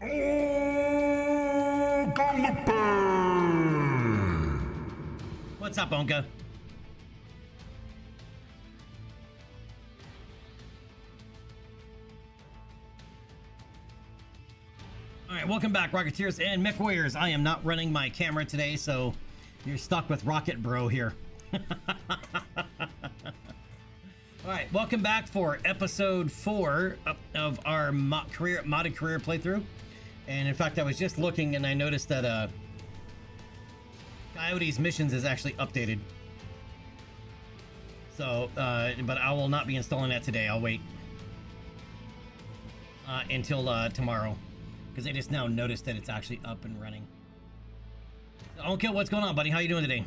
What's up, Onka? All right, welcome back, Rocketeers and Mech Warriors. I am not running my camera today, so you're stuck with Rocket Bro here. All right, welcome back for episode 4 of our modded career playthrough. And in fact, I was just looking and I noticed that Coyote's missions is actually updated. So, but I will not be installing that today. I'll wait until tomorrow, because I just now noticed that it's actually up and running. So, okay, what's going on, buddy? How you doing today?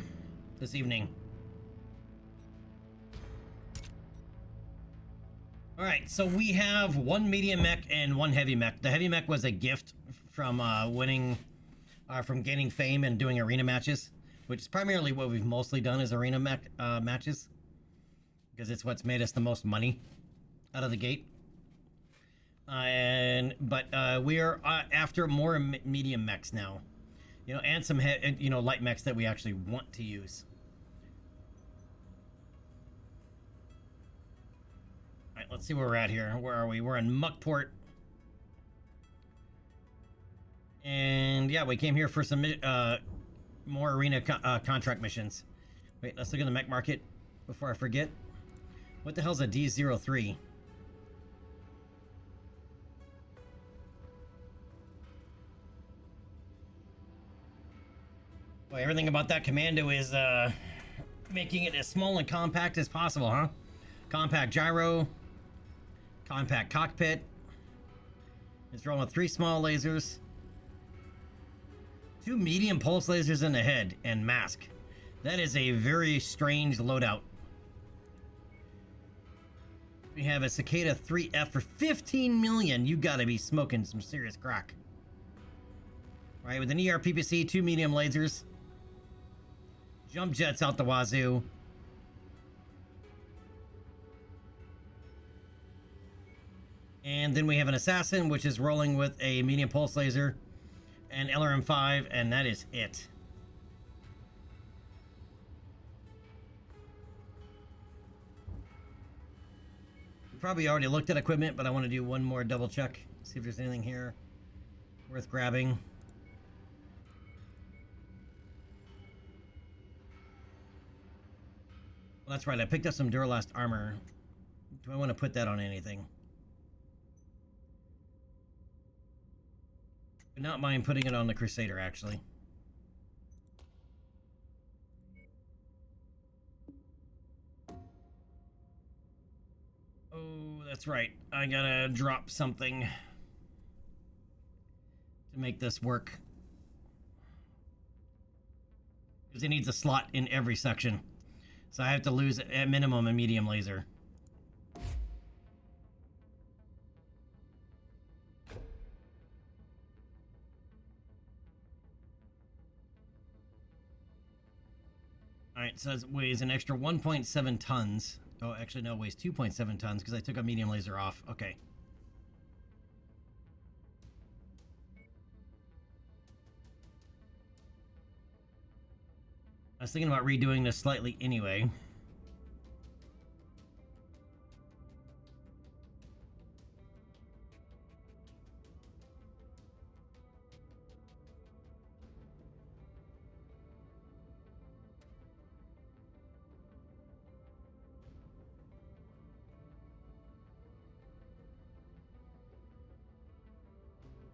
This evening? All right, so we have one medium mech and one heavy mech. The heavy mech was a gift from from gaining fame and doing arena matches, which is primarily what we've mostly done is arena mech matches, because it's what's made us the most money out of the gate. But we are after more medium mechs now, you know, and some light mechs that we actually want to use. All right, let's see where we're at here. Where are we? We're in Muckport. And yeah, we came here for some more arena contract missions. Wait, let's look at the mech market before I forget. What the hell's a D03? Well, everything about that commando is making it as small and compact as possible, huh? Compact gyro, compact cockpit. It's rolling with 3 small lasers, 2 medium pulse lasers in the head, and mask. That is a very strange loadout. We have a Cicada 3F for 15 million. You gotta be smoking some serious crack. All right, with an ER-PPC, 2 medium lasers, jump jets out the wazoo. And then we have an assassin, which is rolling with a medium pulse laser and LRM-5, and that is it. We probably already looked at equipment, but I want to do one more double check, see if there's anything here worth grabbing. Well, that's right, I picked up some Duralast armor. Do I want to put that on anything? Would not mind putting it on the Crusader, actually. Oh, that's right. I gotta drop something to make this work, because it needs a slot in every section. So I have to lose, at minimum, a medium laser. Alright, so it weighs an extra 1.7 tons. Oh, actually, no, it weighs 2.7 tons because I took a medium laser off. Okay. I was thinking about redoing this slightly anyway.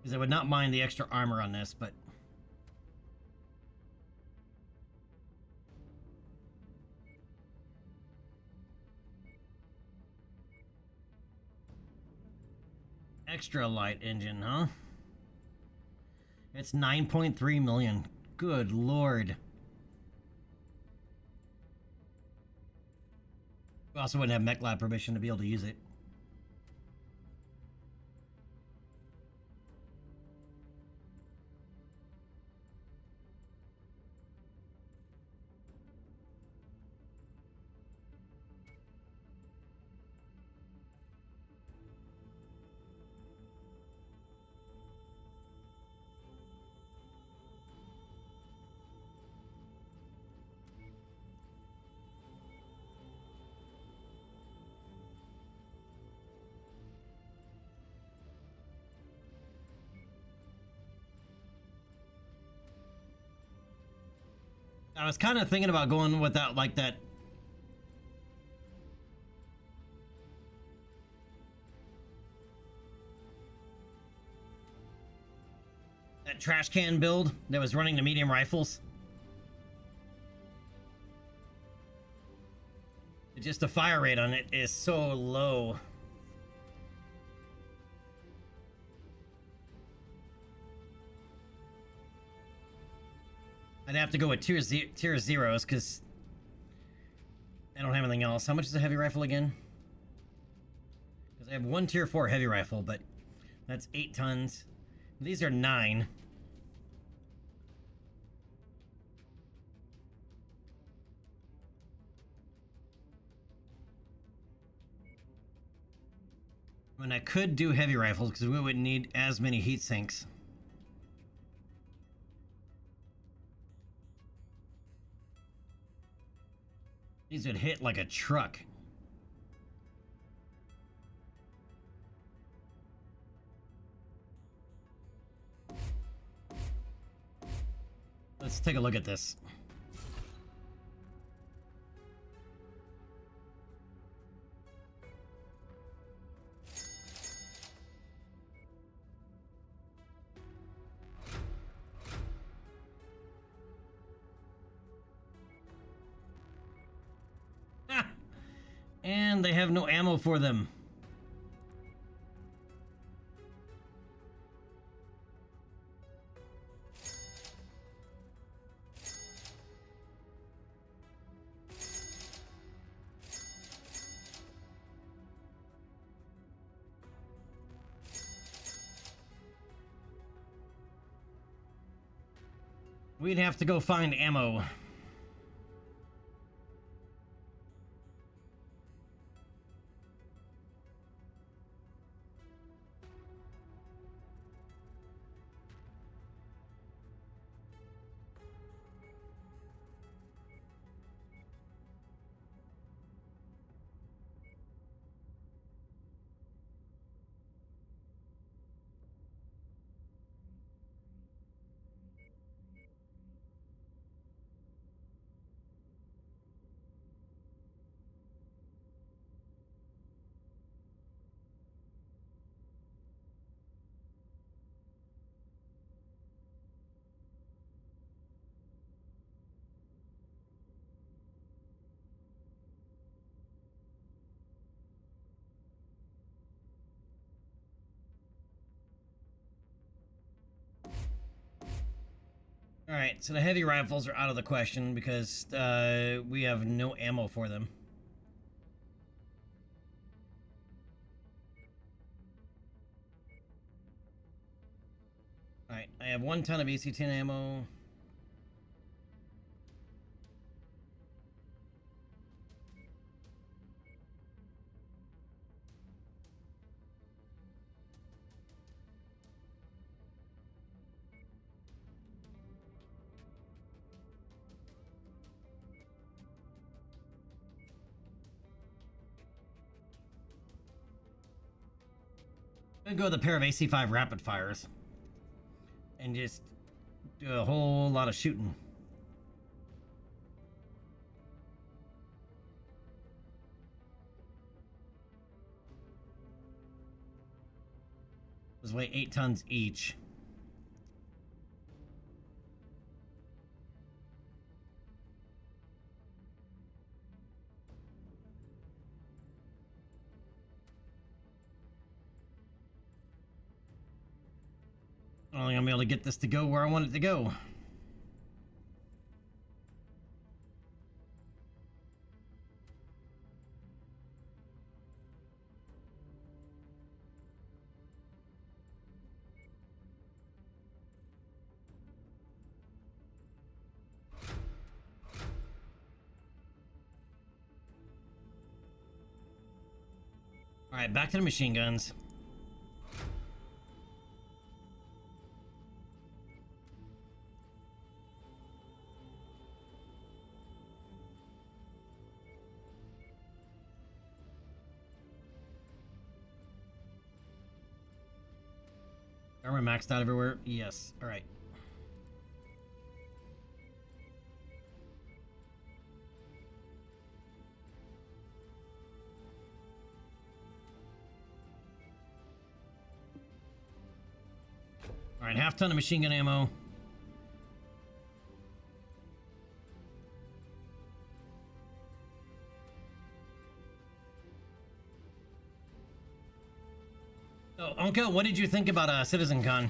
Because I would not mind the extra armor on this, but... Extra light engine, huh? It's 9.3 million. Good lord. We also wouldn't have Mech Lab permission to be able to use it. I was kind of thinking about going without like that. That trash can build that was running the medium rifles. Just the fire rate on it is so low. I'd have to go with tier zeros because I don't have anything else. How much is a heavy rifle again? Because I have one tier 4 heavy rifle, but that's 8 tons. These are 9. And I could do heavy rifles because we wouldn't need as many heat sinks. These would hit like a truck. Let's take a look at this. And they have no ammo for them. We'd have to go find ammo. Alright, so the heavy rifles are out of the question because we have no ammo for them. Alright, I have 1 ton of AC-10 ammo. I'm gonna go with a pair of AC-5 rapid fires and just do a whole lot of shooting. Those weigh 8 tons each. I don't think I'm able to get this to go where I want it to go. Alright, back to the machine guns. Armor maxed out everywhere? Yes. Alright. All right, half ton of machine gun ammo. So, Uncle, what did you think about CitizenCon?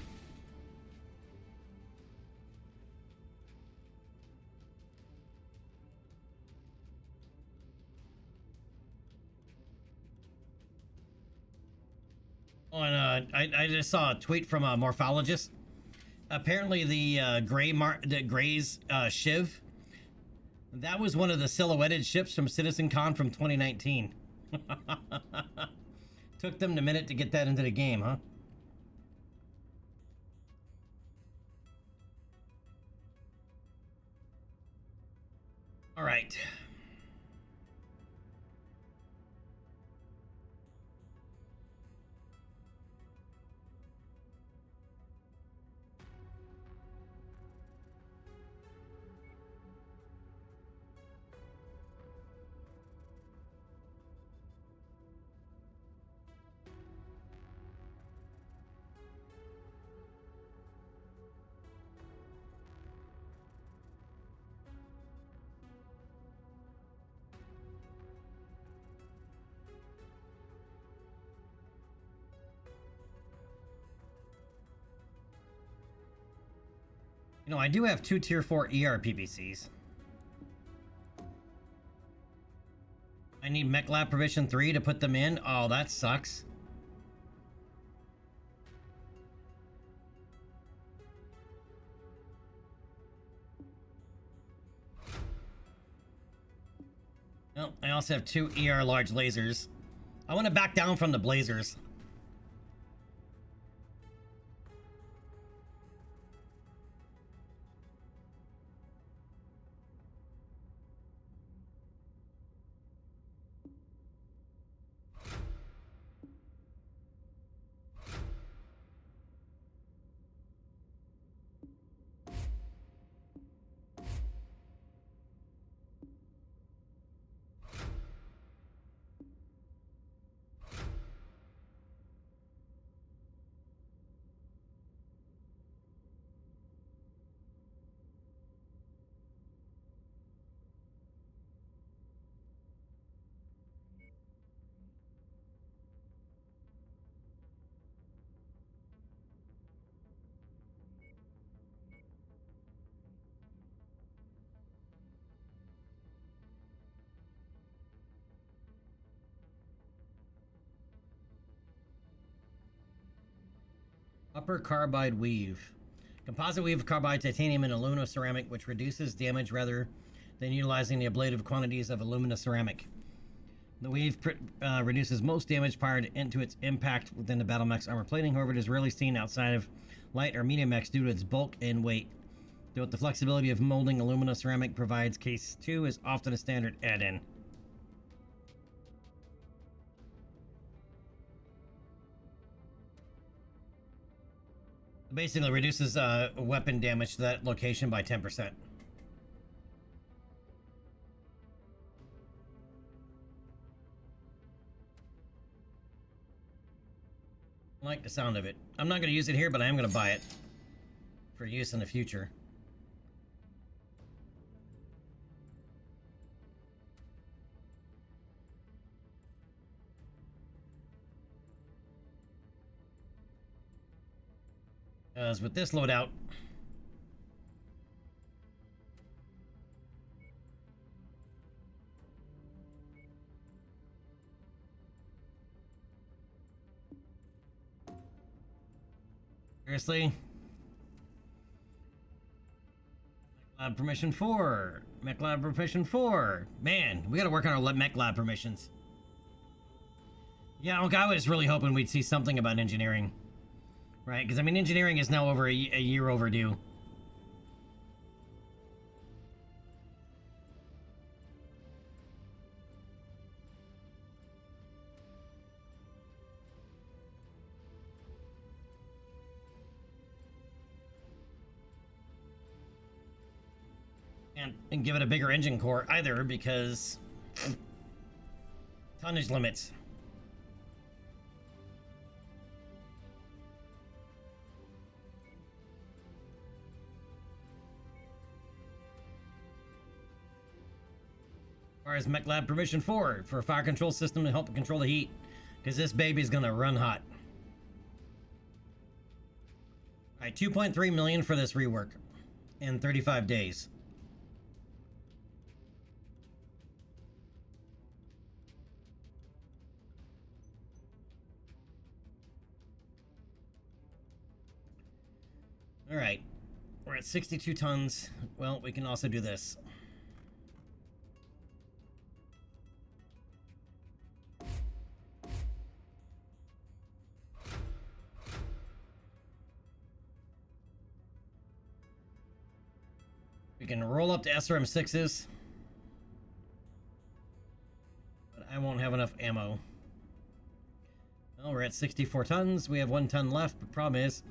Oh, and I just saw a tweet from a morphologist. Apparently, the Gray's Shiv, that was one of the silhouetted ships from CitizenCon from 2019. Took them a minute to get that into the game, huh? All right. You know, I do have 2 tier 4 ER PPCs. I need Mech Lab Permission 3 to put them in. Oh, that sucks. Well, I also have 2 ER large lasers. I want to back down from the Blazers. Upper carbide weave. Composite weave of carbide, titanium, and aluminum ceramic, which reduces damage rather than utilizing the ablative quantities of aluminum ceramic. The weave reduces most damage prior to its impact within the battle mech's armor plating. However, it is rarely seen outside of light or medium mechs due to its bulk and weight. Though the flexibility of molding aluminum ceramic provides, case 2 is often a standard add-in. Basically reduces weapon damage to that location by 10%. I like the sound of it. I'm not going to use it here, but I am going to buy it for use in the future. As with this loadout, seriously? Lab permission 4. Mech Lab permission 4. Man, we gotta work on our Mech Lab permissions. Yeah, I was really hoping we'd see something about engineering. Right, because I mean, engineering is now over a year overdue. And give it a bigger engine core either, because tonnage limits. Requires Mech Lab permission 4 for a fire control system to help control the heat. Because this baby's gonna run hot. Alright, 2.3 million for this rework. In 35 days. Alright. We're at 62 tons. Well, we can also do this. We can roll up to SRM6s. But I won't have enough ammo. Well, we're at 64 tons. We have 1 ton left. The problem is,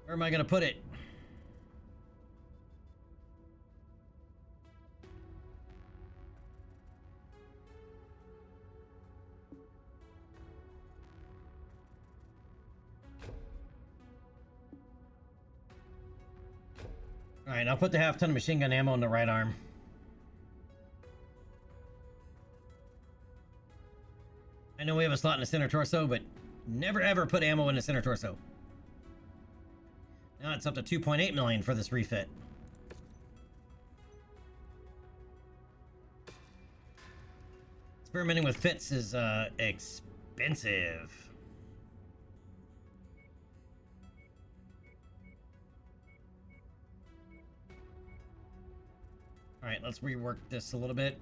where am I going to put it? Alright, I'll put the half-ton machine gun ammo in the right arm. I know we have a slot in the center torso, but never ever put ammo in the center torso. Now it's up to 2.8 million for this refit. Experimenting with fits is expensive. Alright, let's rework this a little bit.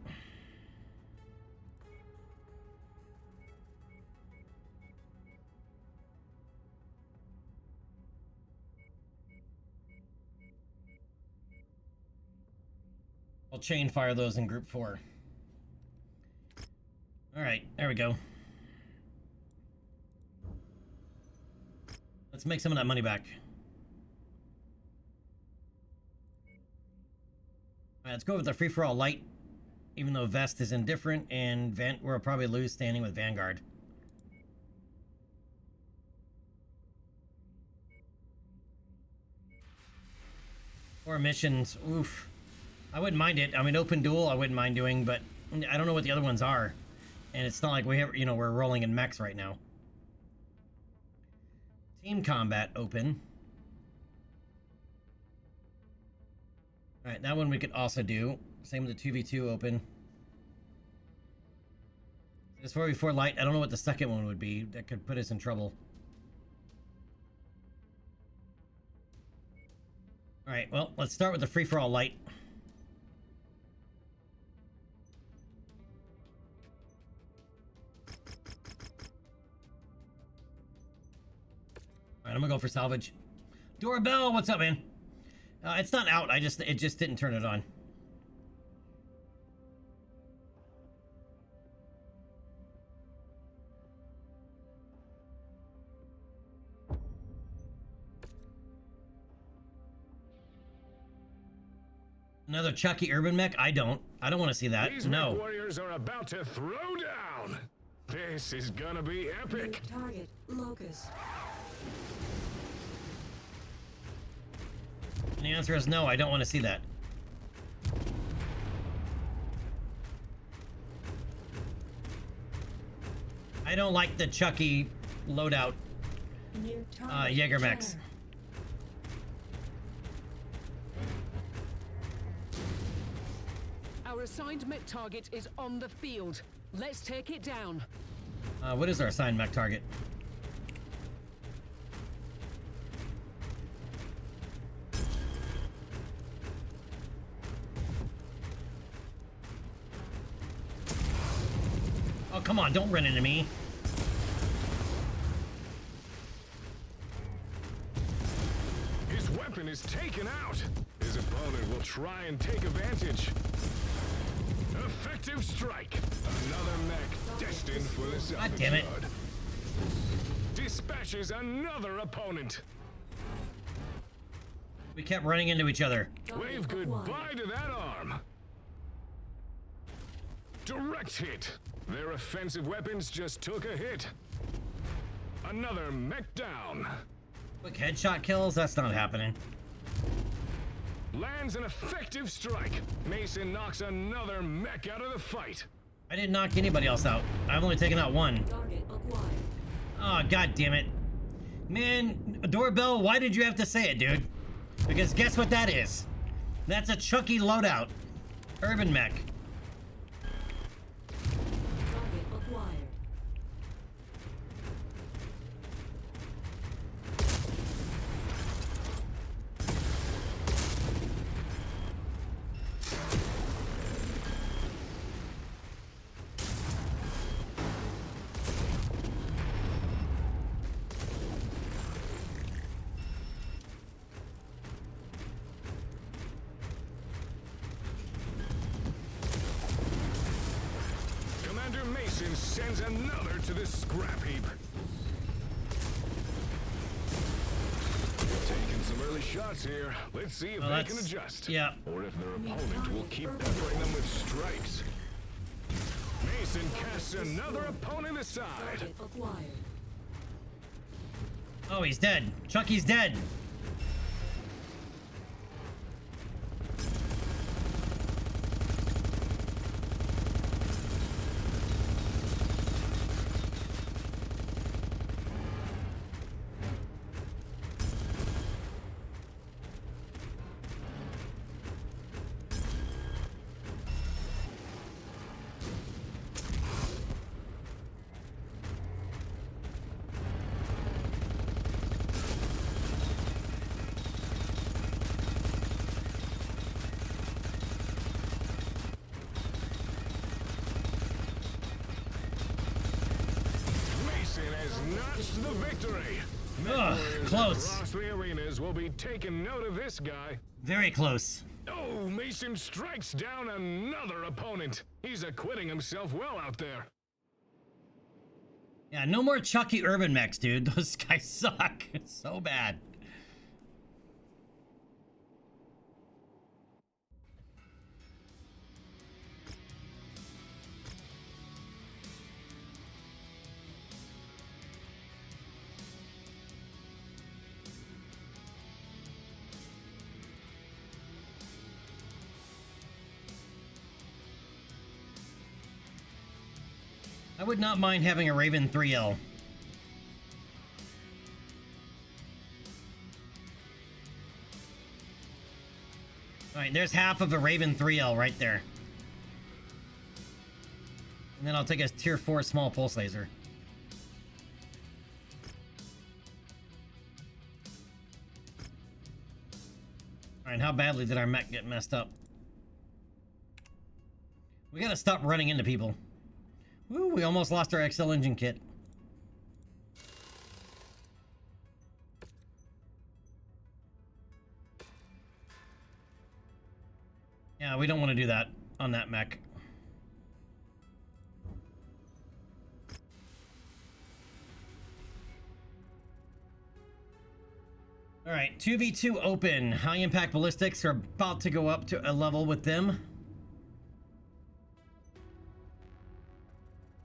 I'll chain fire those in group 4. Alright, there we go. Let's make some of that money back. Alright, let's go with the free-for-all light. Even though Vest is indifferent, and we'll probably lose standing with Vanguard. Or missions, oof. I wouldn't mind it. I mean, open duel I wouldn't mind doing, but I don't know what the other ones are. And it's not like we have, we're rolling in mechs right now. Team combat open. Alright, that one we could also do. Same with the 2v2 open. This 4v4 light, I don't know what the second one would be. That could put us in trouble. Alright, well, let's start with the free-for-all light. Alright, I'm gonna go for salvage. Doorbell, what's up, man? It's not out, it just didn't turn it on. Another Chucky urban mech? I don't want to see that. These no. mech warriors are about to throw down. This is gonna be epic. Target Locust. And the answer is no, I don't want to see that. I don't like the Chucky loadout Jaeger mechs. Our assigned mech target is on the field. Let's take it down. What is our assigned mech target? Oh, come on, don't run into me. His weapon is taken out. His opponent will try and take advantage. Effective strike. Another mech destined for the salvage. God damn it. yard. Dispatches another opponent. We kept running into each other. Wave goodbye to that arm. Direct hit. Their offensive weapons just took a hit. Another mech down. Quick headshot kills? That's not happening. Lands an effective strike. Mason knocks another mech out of the fight. I didn't knock anybody else out. I've only taken out one. Target acquired. Oh, god damn it. Man, Doorbell, why did you have to say it, dude? Because guess what that is? That's a Chucky loadout. Urban mech. Target acquired. Commander Mason sends another to this scrap heap. Taking some early shots here. Let's see if Well, they can that's- adjust. yeah. Or if their opponent will keep peppering them with strikes. Mason casts another opponent aside. Target acquired. Oh, he's dead. Chucky's dead. Mason has notched the victory. Ugh, Players close. across the arenas will be taking note of this guy. Very close. Oh, Mason strikes down another opponent. He's acquitting himself well out there. Yeah, no more Chucky urban mechs, dude. Those guys suck. It's so bad. I would not mind having a Raven 3L. Alright, there's half of a Raven 3L right there. And then I'll take a tier 4 small pulse laser. Alright, how badly did our mech get messed up? We gotta stop running into people. Woo, we almost lost our XL engine kit. Yeah, we don't want to do that on that mech. Alright, 2v2 open. High impact ballistics are about to go up to a level with them.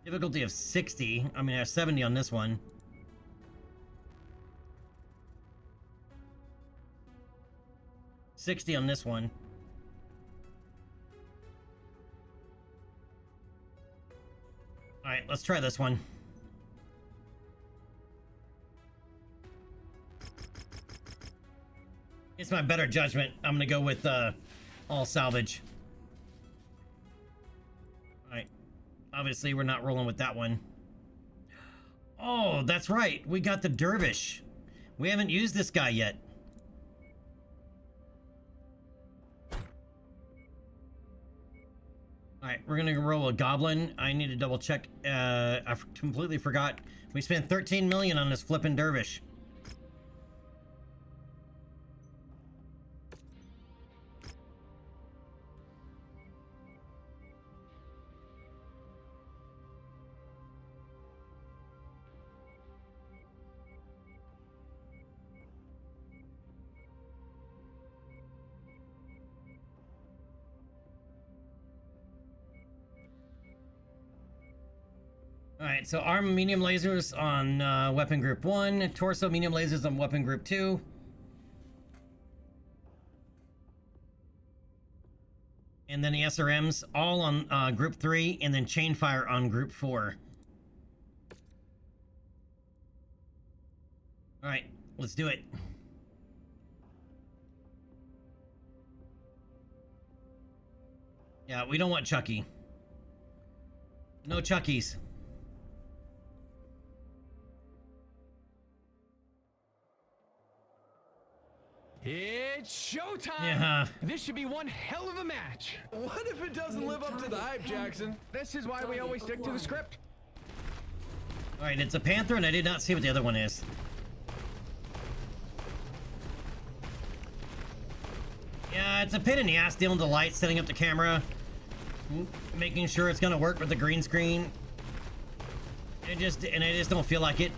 Difficulty of 60. I mean, I have 70 on this one. $60 on this one. Alright, let's try this one. It's my better judgment. I'm gonna go with all salvage. Alright. Obviously, we're not rolling with that one. Oh, that's right. We got the Dervish. We haven't used this guy yet. Alright, we're gonna roll a Goblin. I need to double check. I completely forgot. We spent 13 million on this flippin' Dervish. Alright, so arm medium lasers on weapon group 1, torso medium lasers on weapon group 2. and then the SRMs all on group 3, and then Chainfire on group 4. All right, let's do it. Yeah, we don't want Chucky. No Chuckies. It's showtime! Yeah. This should be one hell of a match. What if it doesn't live up to the hype, Jackson? This is why we always stick to the script. All right, it's a Panther, and I did not see what the other one is. Yeah, it's a pain in the ass dealing with the lights, setting up the camera, making sure it's gonna work with the green screen. I just don't feel like it,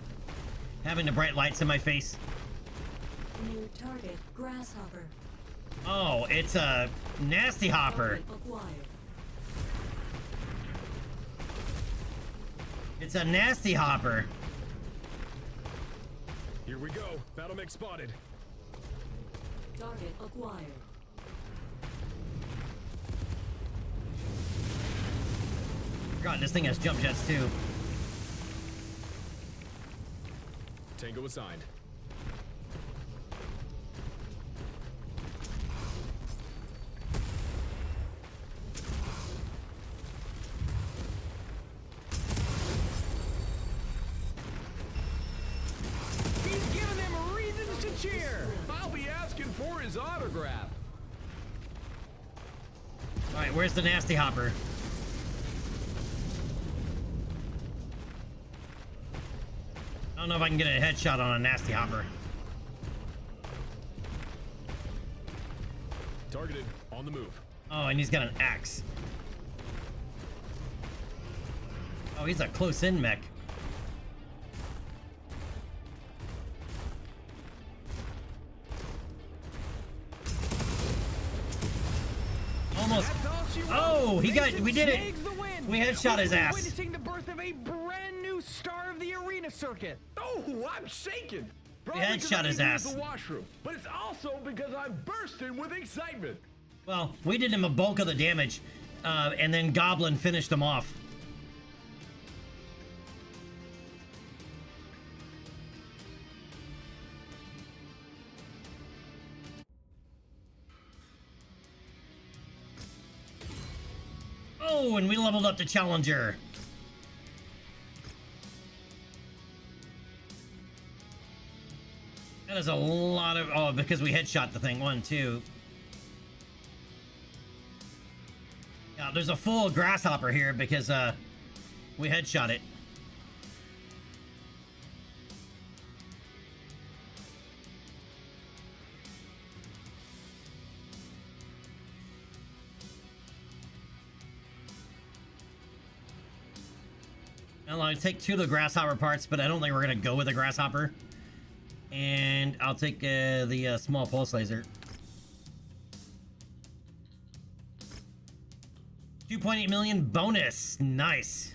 having the bright lights in my face. New target, Grasshopper. Oh, it's a Nasty Hopper. Target acquired. It's a Nasty Hopper. Here we go. Battle mech spotted. Target acquired. God, this thing has jump jets too. Tango assigned. He's giving them reasons to cheer. I'll be asking for his autograph. All right, where's the Nasty Hopper? I don't know if I can get a headshot on a Nasty Hopper. Targeted. On the move. Oh, and he's got an axe. Oh, he's a close-in mech. Almost. That's all she wrote. Oh, we did it. Snags the win. We headshot his We're ass. Witnessing the birth of a brand new star of the arena circuit. Oh, I'm shaking. We headshot his ass. The washroom, but it's also because I'm bursting with excitement. Well, we did him a bulk of the damage, and then Goblin finished him off. Oh, and we leveled up the Challenger. That is a lot of... Oh, because we headshot the thing. 1, 2. Yeah, there's a full Grasshopper here because we headshot it. Well, I'll take 2 of the Grasshopper parts, but I don't think we're going to go with the Grasshopper. And I'll take the small pulse laser. 2.8 million bonus. Nice.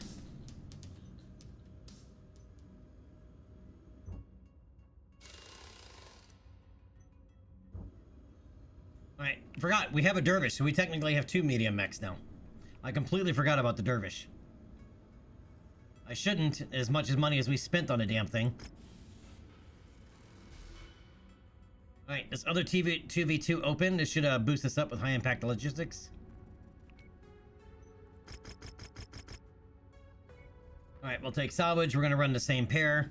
Alright, forgot. We have a Dervish, so we technically have 2 medium mechs now. I completely forgot about the Dervish. I shouldn't, as much as money as we spent on a damn thing. Alright, this other 2v2 open. This should boost us up with high impact logistics. Alright, we'll take salvage. We're going to run the same pair.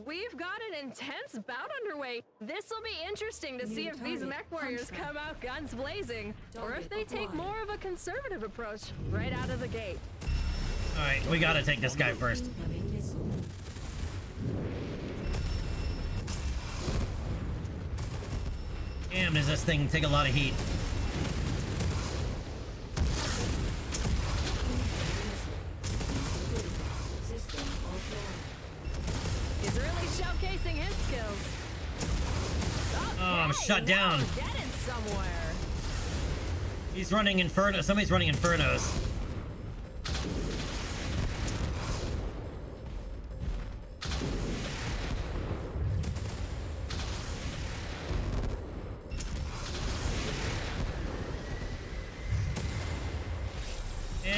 We've got an intense bout underway. This will be interesting to see if these mech warriors come out guns blazing, or if they take more of a conservative approach right out of the gate. Alright, we gotta take this guy first. Incoming missile. Damn, does this thing take a lot of heat. System offline. He's really showcasing his skills. Oh, I'm shut down. Dead in somewhere. He's running Inferno. Somebody's running Infernos.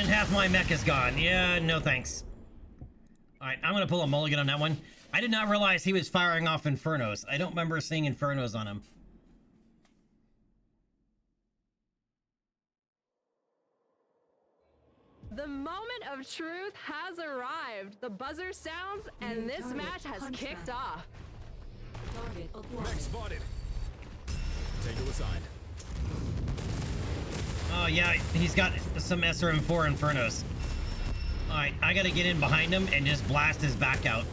And half my mech is gone. Yeah, no thanks. Alright, I'm gonna pull a mulligan on that one. I did not realize he was firing off Infernos. I don't remember seeing Infernos on him. The moment of truth has arrived. The buzzer sounds, and this match has kicked off. Target acquired. Mech spotted. Tango assigned. Oh yeah, he's got some SRM4 Infernos. Alright, I gotta get in behind him and just blast his back out.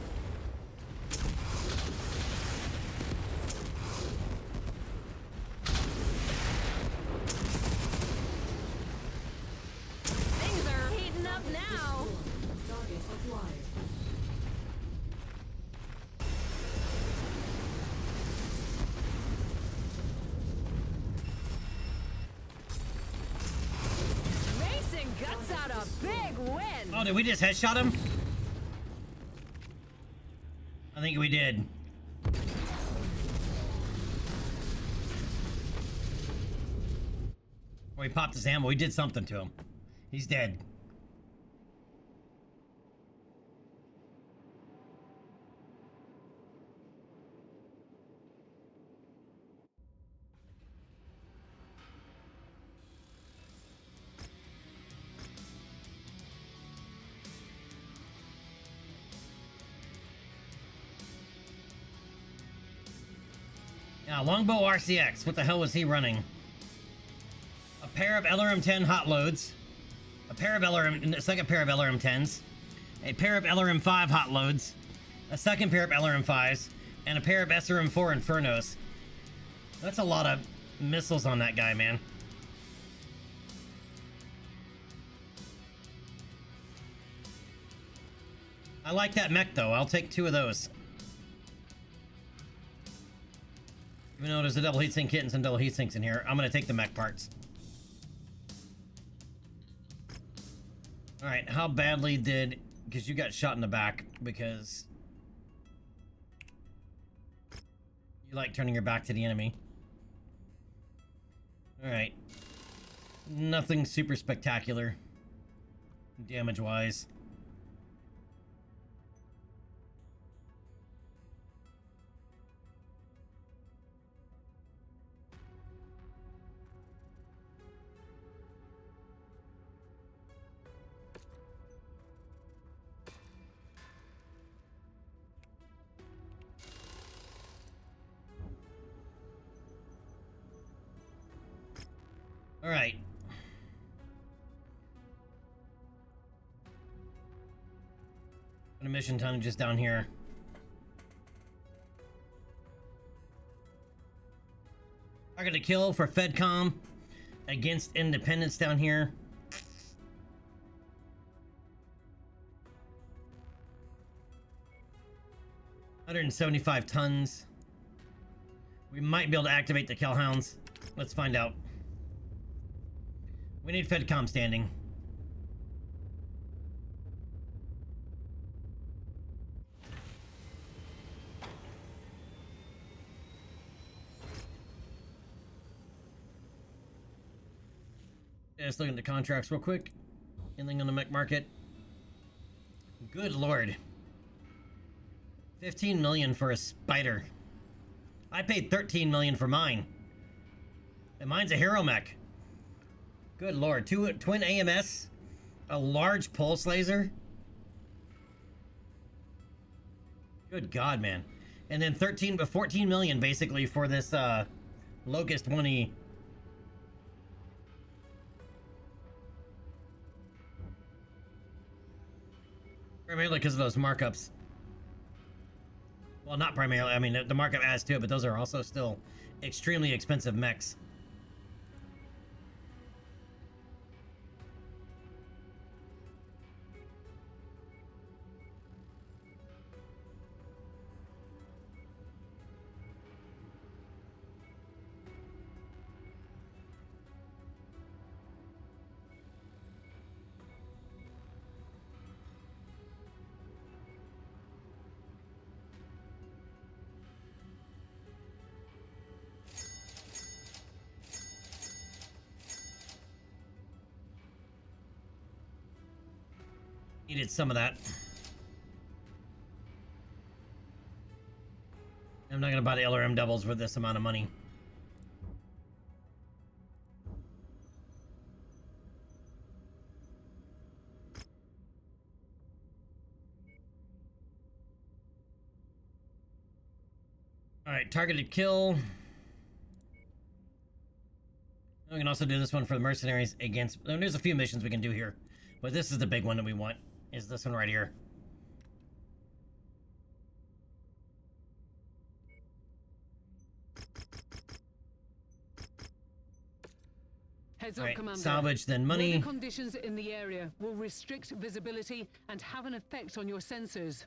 Things are heating up now. Target acquired. Mason guts out a big win. Oh, did we just headshot him? I think we did. We popped his ammo. We did something to him. He's dead. Yeah, Longbow RCX. What the hell was he running? A pair of LRM-10 hot loads. A pair of LRM... A second pair of LRM-10s. A pair of LRM-5 hot loads. A second pair of LRM-5s. And a pair of SRM-4 Infernos. That's a lot of missiles on that guy, man. I like that mech, though. I'll take 2 of those. Even though there's a double heatsink kit and some double heatsinks in here, I'm gonna take the mech parts. Alright, how badly did... Because you got shot in the back, because... You like turning your back to the enemy. Alright. Nothing super spectacular. Damage-wise. All right. An emission tonnage just down here. Target to kill for FedCom against Independence down here. $175 tons. We might be able to activate the Kellhounds. Let's find out. We need FedCom standing. Just looking at the contracts real quick. Anything on the mech market? Good lord. 15 million for a spider. I paid 13 million for mine. And mine's a hero mech. Good lord. Twin AMS, a large pulse laser. Good god, man. And then 14 million basically for this Locust 1E. Primarily because of those markups. Well, not primarily. I mean, the markup adds to it, but those are also still extremely expensive mechs. Needed some of that. I'm not gonna buy the LRM doubles for this amount of money. Alright, targeted kill. We can also do this one for the mercenaries against... There's a few missions we can do here. But this is the big one that we want. Is this one right here. Heads up, Alright, Commander. salvage, then money. Weather conditions in the area will restrict visibility and have an effect on your sensors.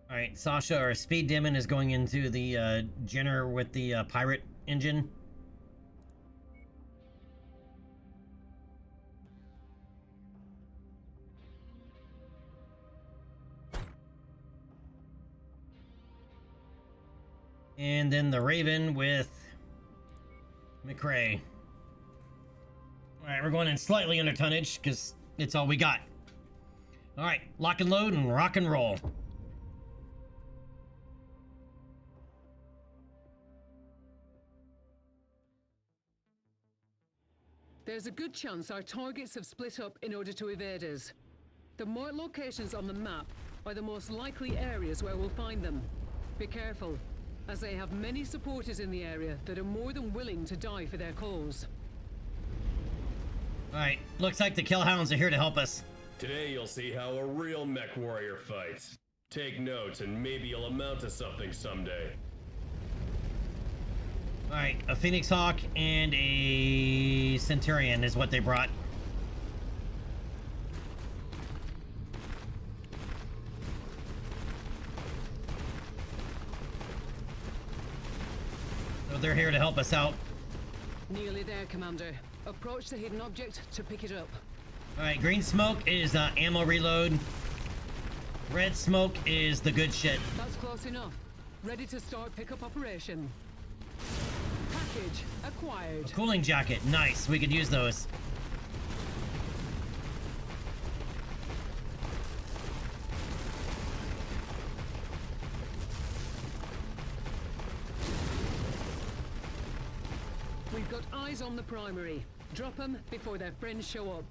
Alright, Sasha, our speed demon, is going into the Jenner with the pirate engine. And then the Raven with McRae. Alright, we're going in slightly under tonnage because it's all we got. Alright, lock and load and rock and roll. There's a good chance our targets have split up in order to evade us. The marked locations on the map are the most likely areas where we'll find them. Be careful, as they have many supporters in the area that are more than willing to die for their cause. Alright, looks like the Killhounds are here to help us. Today you'll see how a real mech warrior fights. Take notes and maybe you'll amount to something someday. Alright, a Phoenix Hawk and a Centurion is what they brought. So they're here to help us out. Nearly there, Commander. Approach the hidden object to pick it up. Alright, green smoke is ammo reload. Red smoke is the good shit. That's close enough. Ready to start pickup operation. Package acquired. Cooling jacket, nice. We could use those. We've got eyes on the primary. Drop them before their friends show up.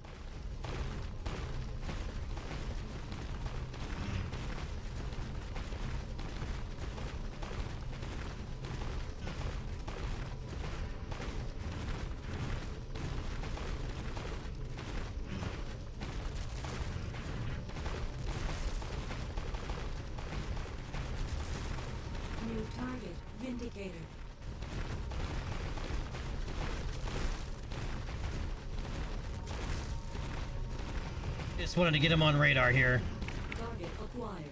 New target, Vindicator. Just wanted to get him on radar here. Target acquired.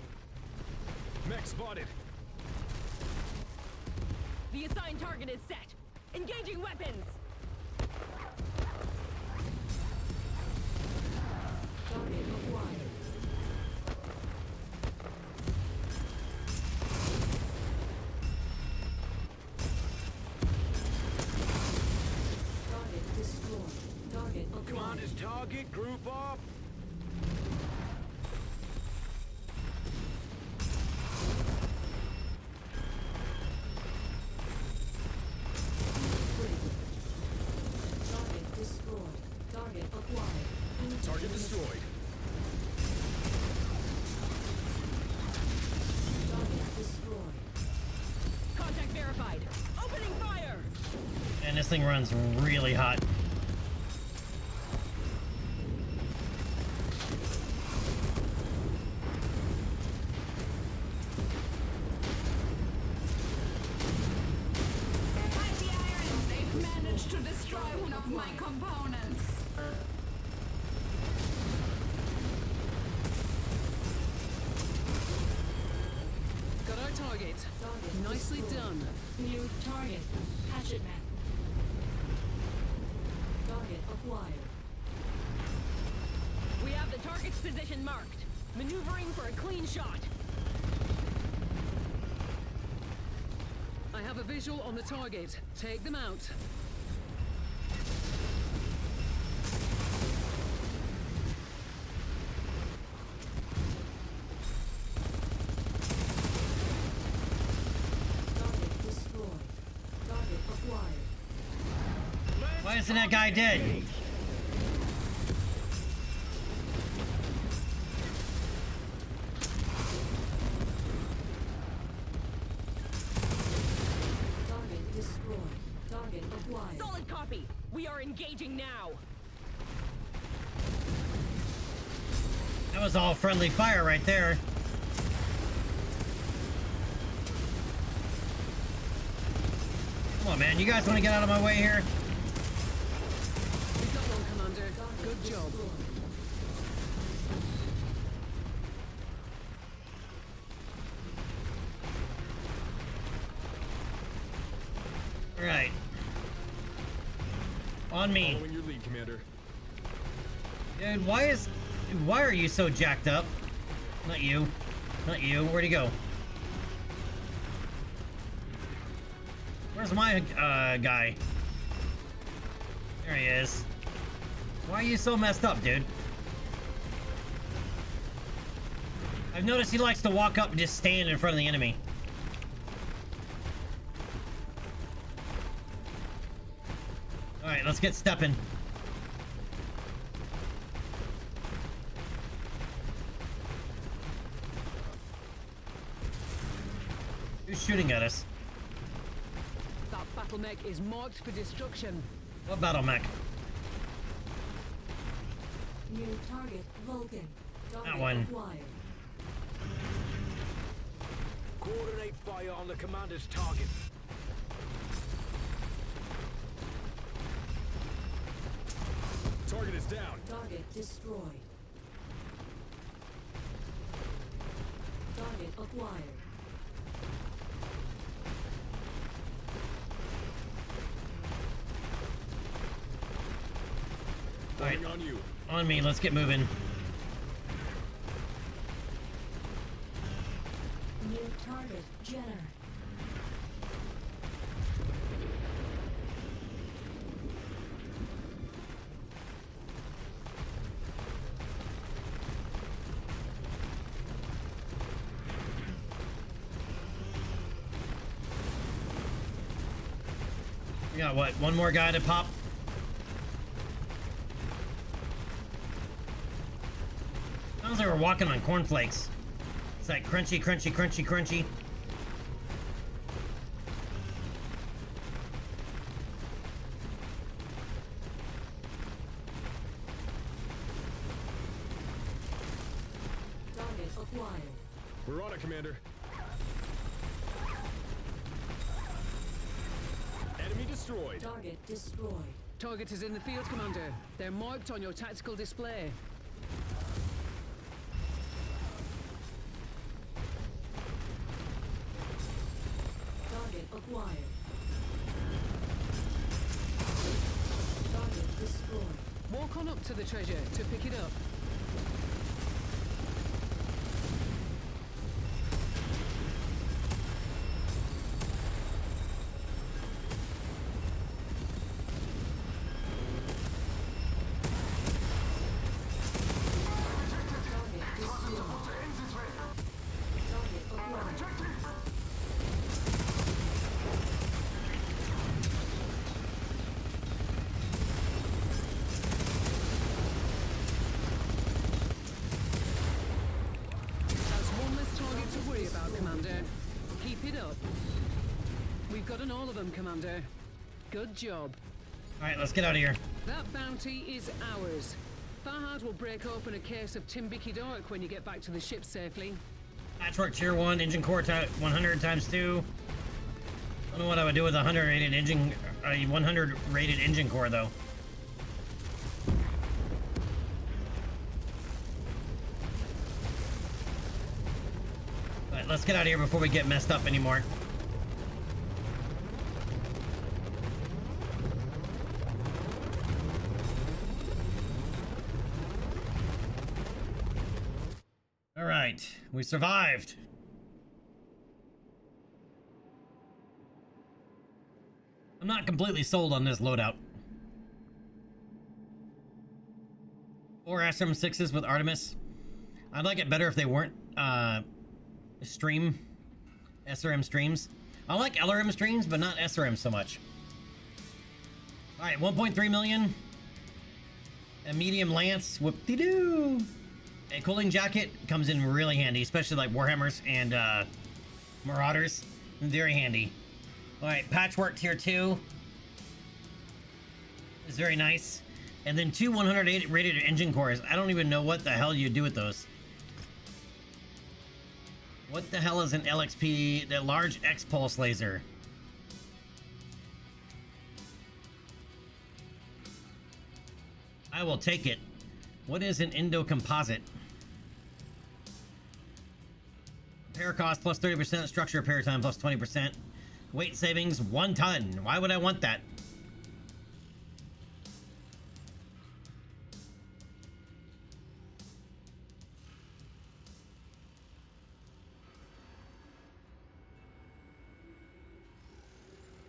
Mech spotted. The assigned target is set. Engaging weapons. Target acquired. Target destroyed. Target acquired. Come on, his target, group up. Target destroyed. Target acquired. Target destroyed. Target destroyed. Contact verified. Opening fire. And this thing runs really hot. They've managed to destroy one of my components. Got our target. Target Nicely destroyed. done. New target. Hatchet man. Target acquired. We have the target's position marked. Maneuvering for a clean shot. I have a visual on the target. Take them out. Why isn't that guy dead? Target destroyed. Target acquired. Solid copy. We are engaging now. That was all friendly fire right there. Come on, man. You guys want to get out of my way here? We got one, Commander. Good job. All right. On me. Following your lead, Commander. Dude, why are you so jacked up? Not you. Not you. Where'd he go? Where's my guy? There he is. Why are you so messed up, dude? I've noticed he likes to walk up and just stand in front of the enemy. Alright, let's get stepping. Who's shooting at us? That battle mech is marked for destruction. What battle mech? New target Vulcan. Target That one. acquired. Coordinate fire on the commander's target. Target is down. Target destroyed. Target acquired. Alright, On you. on me, let's get moving. New target Jenner. We got what? One more guy to pop? Sounds like we're walking on cornflakes. It's like crunchy, crunchy, crunchy, crunchy. Target acquired. We're on it, Commander. Enemy destroyed. Target destroyed. Target is in the field, Commander. They're marked on your tactical display. Target acquired. Target destroyed. Walk on up to the treasure to pick it up. Target destroyed. Target acquired. That's one less target to worry about, Commander. Keep it up. We've gotten all of them, Commander. Good job. Alright, let's get out of here. That bounty is ours. Fahad will break open a case of Timbiki Dark when you get back to the ship safely. Patchwork tier 1, engine core 100 times 2. I don't know what I would do with a 100 rated engine, 100 rated engine core though. Alright, let's get out of here before we get messed up anymore. Alright, we survived. I'm not completely sold on this loadout. 4 SM6s with Artemis. I'd like it better if they weren't SRM streams. I like LRM streams, but not SRM so much. All right, 1.3 million. A medium lance, whoop-de-doo. A cooling jacket comes in really handy, especially like Warhammers and Marauders. Very handy. All right, patchwork tier 2 is very nice. And then 2 108 rated engine cores. I don't even know what the hell you do with those. What the hell is an LXP? The large X-pulse laser. I will take it. What is an endocomposite? Repair cost plus 30%, structure repair time plus 20%. Weight savings 1 ton. Why would I want that?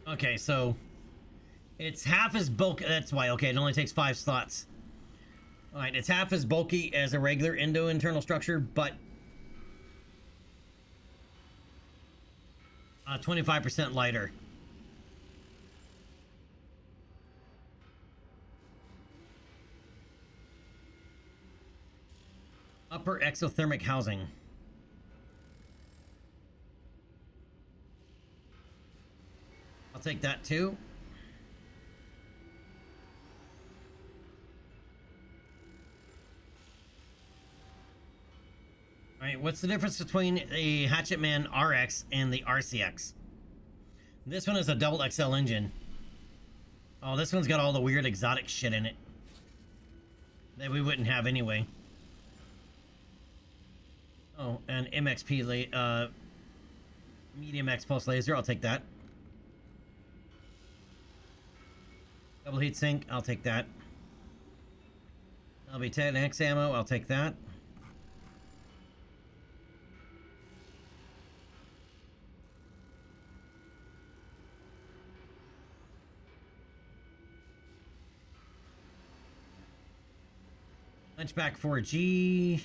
Okay, so it's half as bulky. That's why. Okay, it only takes 5 slots. All right, it's half as bulky as a regular Endo internal structure, but 25% lighter. Upper exothermic housing. I'll take that too. All right, what's the difference between the Hatchetman RX and the RCX? This one is a double XL engine. Oh, this one's got all the weird exotic shit in it that we wouldn't have anyway. Oh, and MXP, medium X pulse laser, I'll take that. Double heat sink, I'll take that. LB 10X ammo, I'll take that. Hunchback 4G.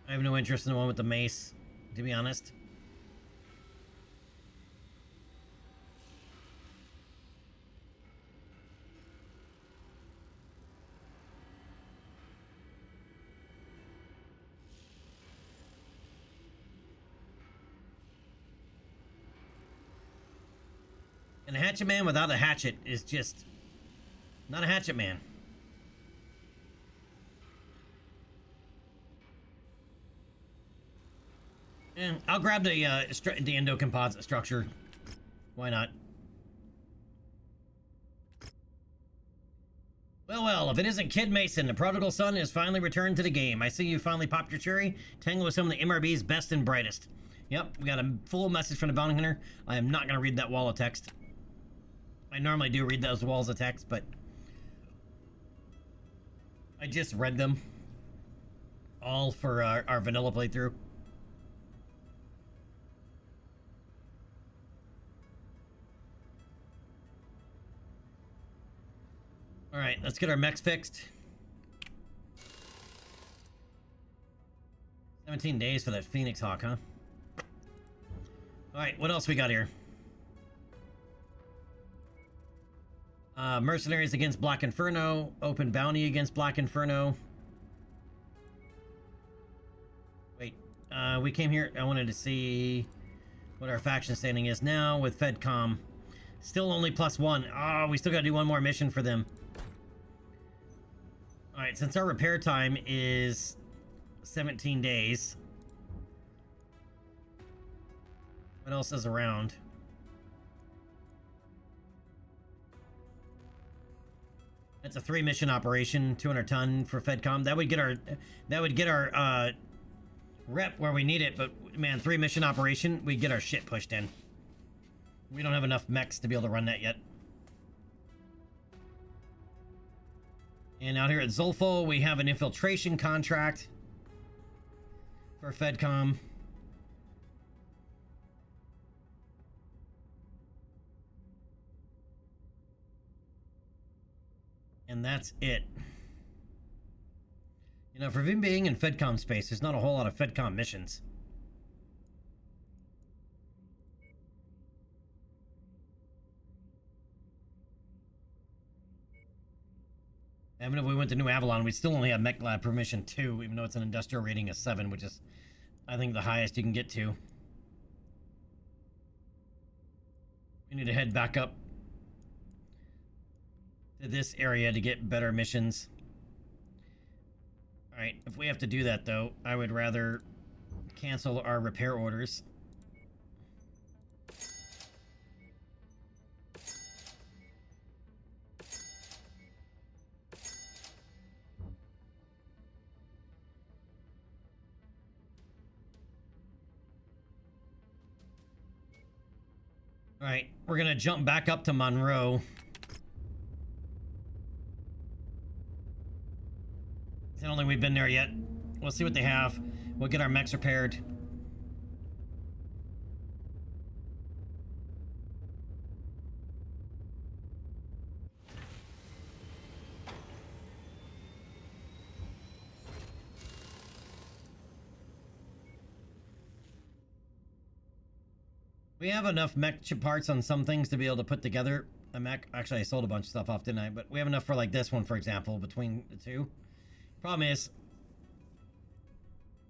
I have no interest in the one with the mace, to be honest. And a hatchet man without a hatchet is just not a hatchet man. Yeah, I'll grab the endocomposite structure. Why not? Well, if it isn't Kid Mason, the prodigal son is finally returned to the game. I see you finally popped your cherry, tangled with some of the MRB's best and brightest. Yep, we got a full message from the bounty hunter. I am not going to read that wall of text. I normally do read those walls of text, but I just read them all for our vanilla playthrough. All right, let's get our mechs fixed. 17 days for that Phoenix Hawk, huh? All right, what else we got here? Mercenaries against Black Inferno. Open bounty against Black Inferno. Wait, we came here. I wanted to see what our faction standing is now with FedCom. Still only +1. Oh, we still got to do one more mission for them. All right, since our repair time is 17 days. What else is around? That's a 3-mission operation, 200 ton for FedCom. That would get our rep where we need it, but man, 3-mission operation, we get our shit pushed in. We don't have enough mechs to be able to run that yet. And out here at Zulfo, we have an infiltration contract for FedCom. And that's it. You know, for being in FedCom space, there's not a whole lot of FedCom missions. Even if we went to New Avalon, we still only have Mech Lab permission 2, even though it's an industrial rating of 7, which is, I think, the highest you can get to. We need to head back up to this area to get better missions. Alright, if we have to do that, though, I would rather cancel our repair orders. Alright, we're gonna jump back up to Monroe. I don't think we've been there yet. We'll see what they have. We'll get our mechs repaired. We have enough mech parts on some things to be able to put together a mech. Actually, I sold a bunch of stuff off, didn't I? But we have enough for like this one, for example, between the two. Problem is,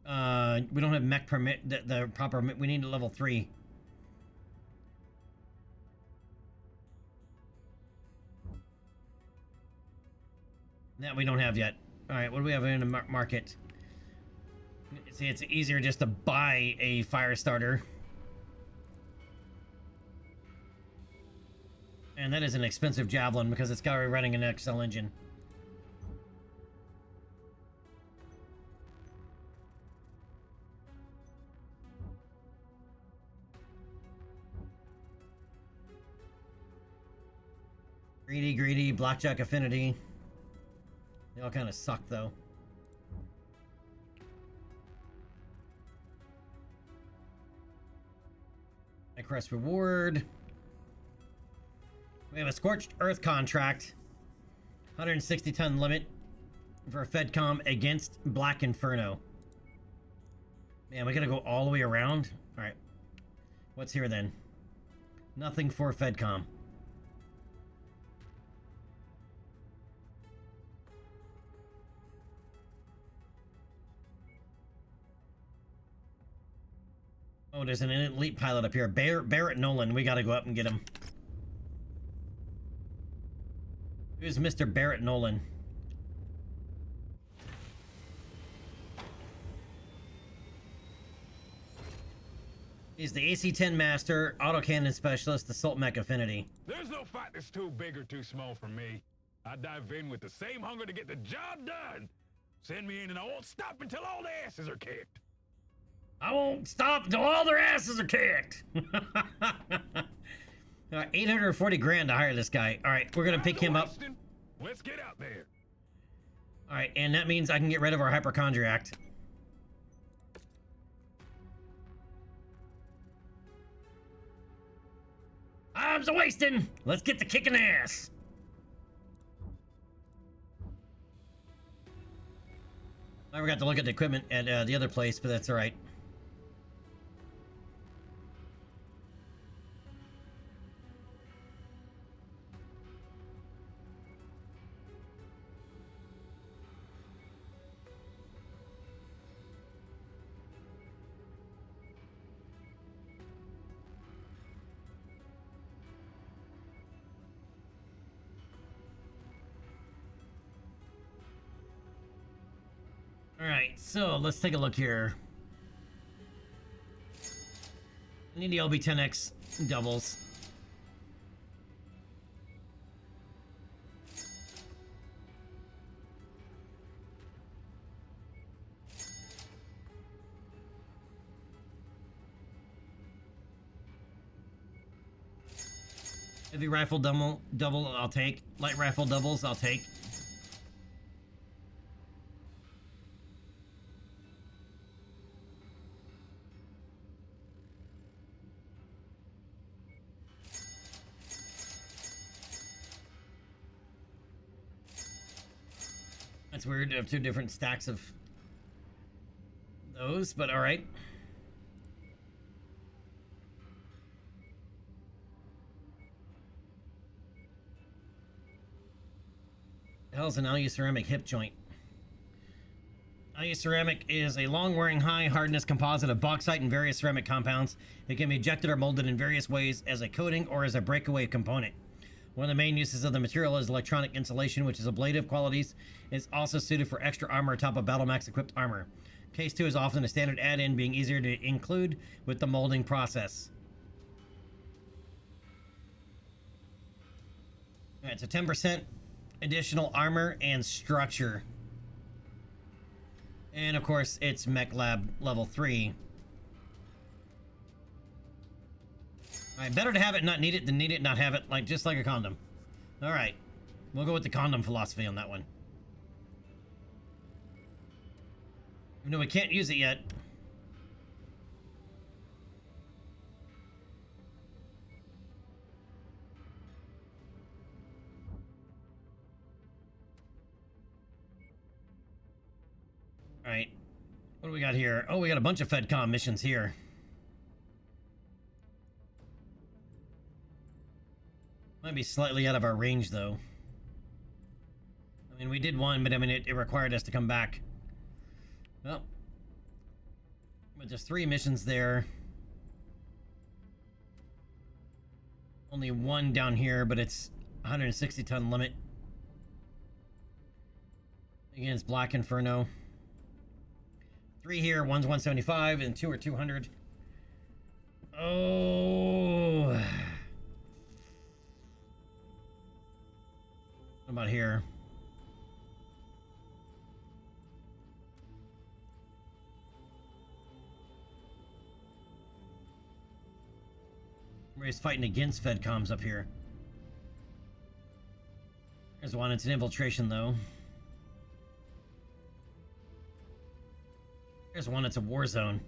we don't have mech permit, the proper, we need a level 3. That we don't have yet. Alright, what do we have in the market? See, it's easier just to buy a fire starter. And that is an expensive Javelin because it's got to be running an XL engine. Greedy, Blackjack Affinity. They all kind of suck, though. Crest Reward. We have a Scorched Earth contract. 160 ton limit for FedCom against Black Inferno. Man, we gotta go all the way around? Alright. What's here then? Nothing for FedCom. Oh, there's an elite pilot up here. Barrett Nolan. We gotta go up and get him. Who's Mr. Barrett Nolan? He's the AC-10 Master, Autocannon Specialist, Assault Mech Affinity. There's no fight that's too big or too small for me. I dive in with the same hunger to get the job done. Send me in and I won't stop until all the asses are kicked. I won't stop until all their asses are kicked. 840 grand to hire this guy. All right, we're gonna pick him up. Let's get out there. All right, and that means I can get rid of our hypochondriac. Time's a wasting. Let's get to kicking ass. I forgot to look at the equipment at the other place, but that's all right. Alright, so let's take a look here. I need the LB-10X doubles. Heavy rifle double, I'll take. Light rifle doubles, I'll take. That's weird to have two different stacks of those, but all right. hell's an aluceramic hip joint? Aluceramic is a long-wearing, high-hardness composite of bauxite and various ceramic compounds. It can be ejected or molded in various ways as a coating or as a breakaway component. One of the main uses of the material is electronic insulation, which is ablative qualities. It's also suited for extra armor atop of BattleMax-equipped armor. Case 2 is often a standard add-in, being easier to include with the molding process. Alright, so 10% additional armor and structure. And of course, it's Mech Lab level 3. Alright, better to have it, not need it, than need it, not have it, like just like a condom. Alright, we'll go with the condom philosophy on that one. Even though we can't use it yet. Alright, what do we got here? Oh, we got a bunch of FedCom missions here. Might be slightly out of our range, though. I mean, we did one, but I mean, it required us to come back. Well, but there's 3 missions there. Only 1 down here, but it's 160-ton limit. Against Black Inferno. 3 here, 1's 175, and 2 are 200. Oh. What about here? Everybody's fighting against FedComs up here. There's one, it's an infiltration though. There's one, it's a war zone.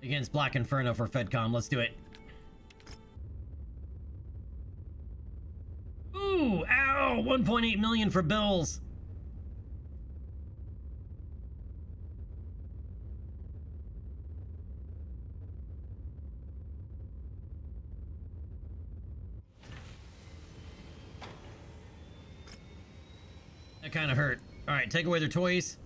Against Black Inferno for FedCom, let's do it. Ooh, ow! 1.8 million for bills. That kind of hurt. Alright, take away their toys.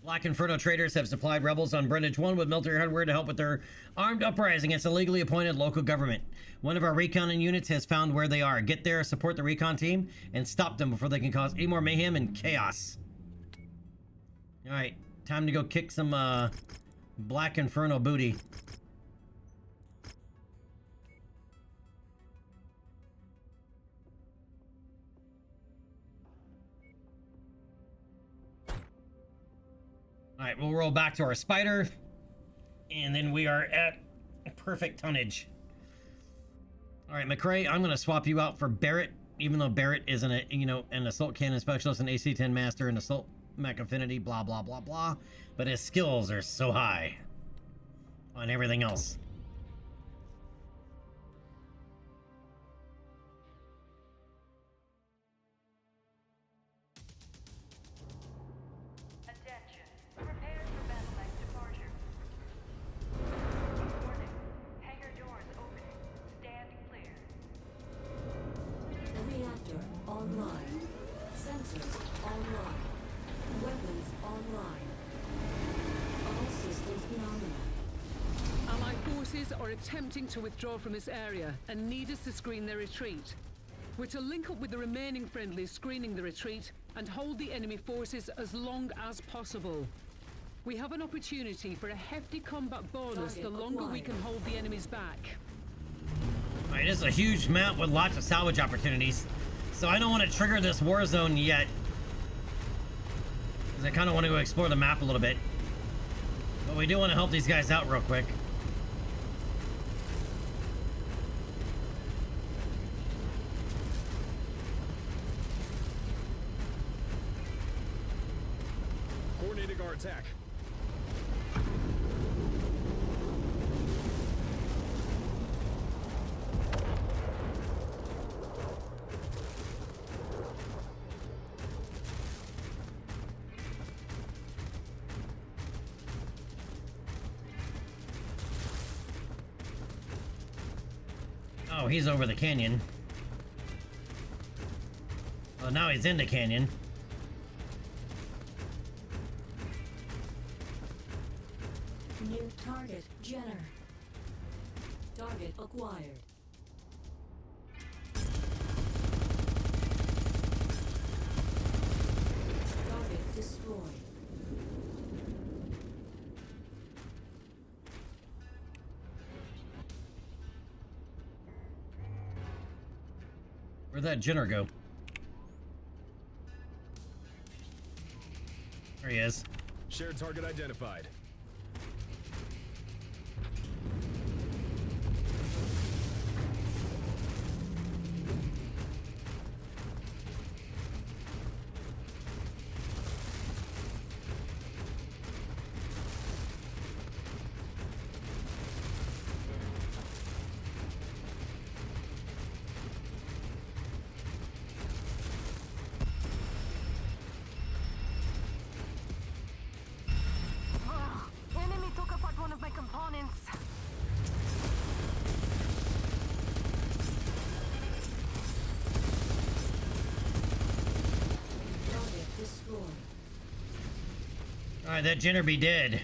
Black Inferno traders have supplied rebels on Brundage 1 with military hardware to help with their armed uprising against a legally appointed local government. One of our recon units has found where they are. Get there, support the recon team, and stop them before they can cause any more mayhem and chaos. Alright, time to go kick some Black Inferno booty. Alright, we'll roll back to our spider, and then we are at perfect tonnage. Alright, McRae, I'm going to swap you out for Barrett, even though Barrett is an assault cannon specialist, an AC-10 master, an assault mech affinity, blah, blah, blah, blah. But his skills are so high on everything else. Attempting to withdraw from this area and need us to screen their retreat. We're to link up with the remaining friendlies screening the retreat and hold the enemy forces as long as possible. We have an opportunity for a hefty combat bonus the longer we can hold the enemies back. Alright, this is a huge map with lots of salvage opportunities, so I don't want to trigger this war zone yet, because I kind of want to go explore the map a little bit. But we do want to help these guys out real quick. Coordinating our attack. Oh, he's over the canyon. So now he's in the canyon. New target, Jenner. Target acquired. Target destroyed. Where'd that Jenner go? There he is. Shared target identified. Enemy took apart one of my components. Target destroyed. Alright, that Jenner be dead.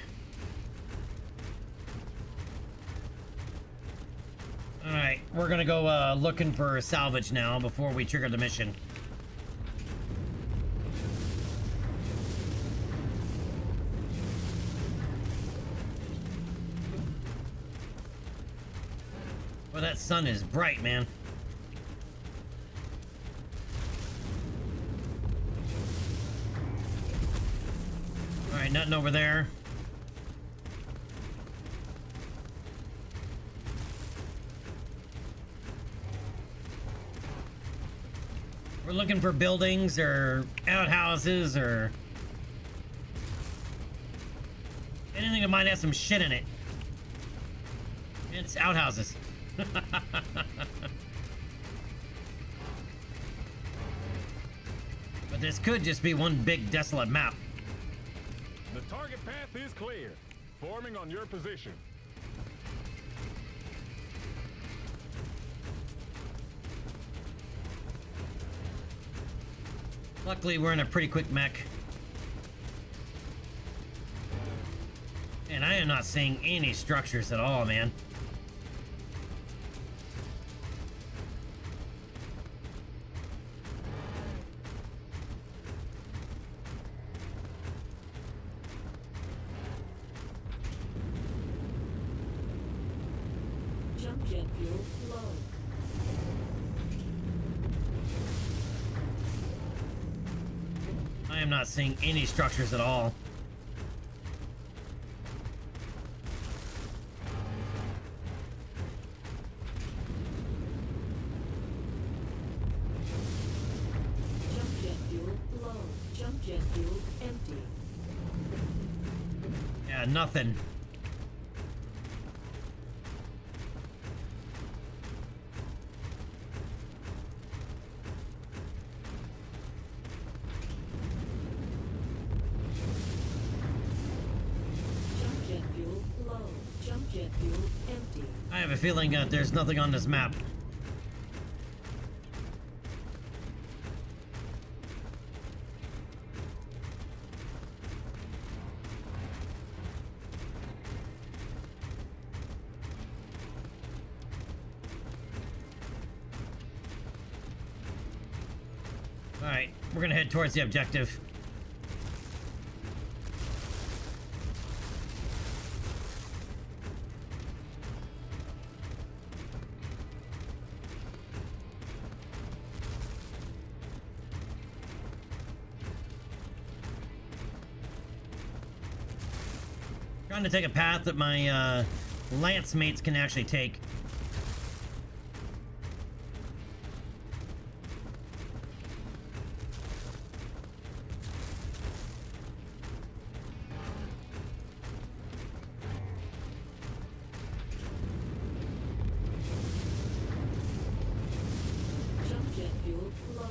Alright, we're gonna go looking for salvage now before we trigger the mission. Well, that sun is bright, man. Alright, nothing over there. We're looking for buildings or outhouses or anything that might have some shit in it. It's outhouses. But this could just be one big desolate map. The target path is clear. Forming on your position. Luckily, we're in a pretty quick mech. And I am not seeing any structures at all, man. Jump jet fuel low. I am not seeing any structures at all. Jump jet fuel low. Jump jet fuel empty. Yeah, nothing. Jump jet fuel low. Jump jet fuel empty. I have a feeling that there's nothing on this map. Alright, we're gonna head towards the objective. Trying to take a path that my lance mates can actually take. Jump jet fuel low.